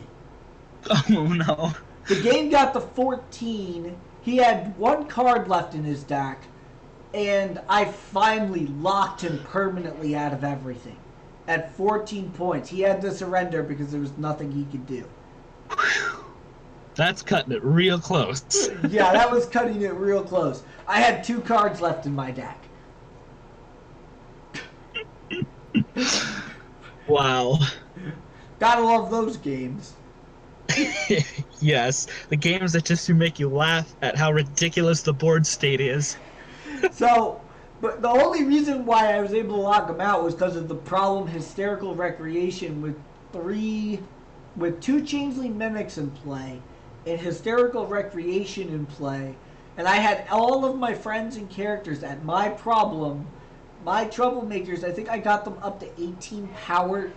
Oh no. The game got to 14. He had 1 card left in his deck, and I finally locked him permanently out of everything. At 14 points. He had to surrender because there was nothing he could do. That's cutting it real close. Yeah, that was cutting it real close. I had 2 cards left in my deck. Wow. Gotta love those games. Yes, the games that just make you laugh at how ridiculous the board state is. So, but the only reason why I was able to lock him out was because of the problem Hysterical Recreation with 2 Changeling Mimics in play and Hysterical Recreation in play, and I had all of my friends and characters at my troublemakers. I think I got them up to 18 power.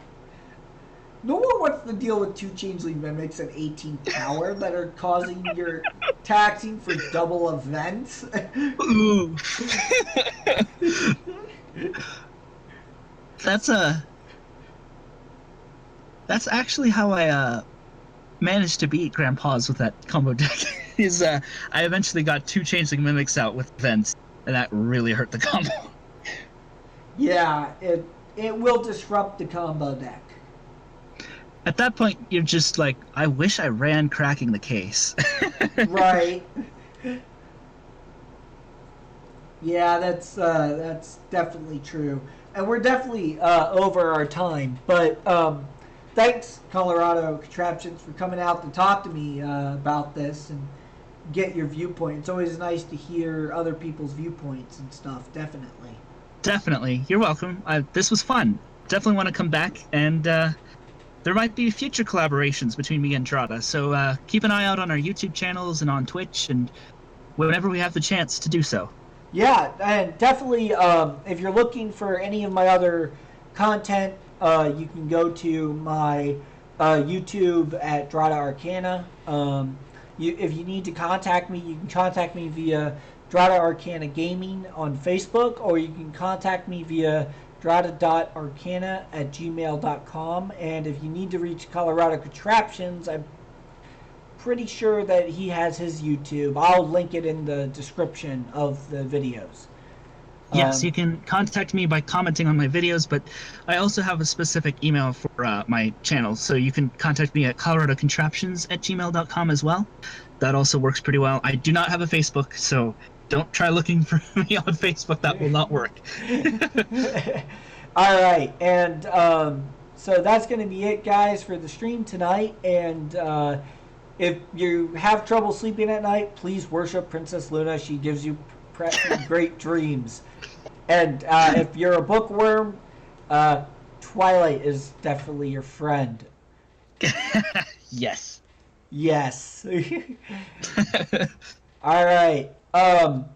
No one wants to deal with 2 Changeling Mimics at 18 power that are causing your taxing for double events. Ooh. That's actually how I managed to beat Grandpa's with that combo deck. I eventually got 2 Changeling Mimics out with events, and that really hurt the combo. Yeah, it will disrupt the combo deck. At that point, you're just like, I wish I ran cracking the case. Right. Yeah, that's definitely true, and we're definitely over our time. But thanks, Colorado Contraptions, for coming out to talk to me about this and get your viewpoint. It's always nice to hear other people's viewpoints and stuff. Definitely. Definitely, you're welcome. This was fun. Definitely want to come back, and there might be future collaborations between me and Dratta. So keep an eye out on our YouTube channels and on Twitch, and whenever we have the chance to do so. Yeah, and definitely, if you're looking for any of my other content, you can go to my YouTube at Dratta Arcana. If you need to contact me, you can contact me via Dratta Arcana Gaming on Facebook, or you can contact me via dratta.arcana@gmail.com. And if you need to reach Colorado Contraptions, I'm pretty sure that he has his YouTube. I'll link it in the description of the videos. Yes, you can contact me by commenting on my videos, but I also have a specific email for my channel, so you can contact me at ColoradoContraptions@gmail.com as well. That also works pretty well. I do not have a Facebook, so don't try looking for me on Facebook. That will not work. All right, and so that's going to be it, guys, for the stream tonight. And if you have trouble sleeping at night, please worship Princess Luna. She gives you great dreams. And if you're a bookworm, Twilight is definitely your friend. Yes. Yes. All right. And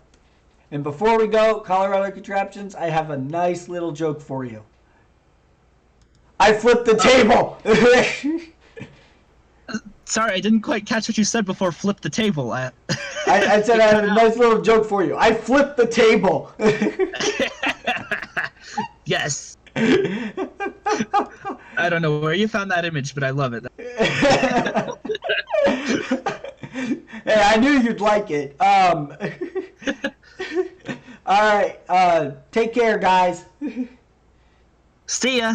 before we go, Colorado Contraptions, I have a nice little joke for you. I flipped the table. Sorry, I didn't quite catch what you said before flip the table. I said I have a nice little joke for you. I flipped the table. Yes. I don't know where you found that image, but I love it. Hey, I knew you'd like it. All right. Take care, guys. See ya.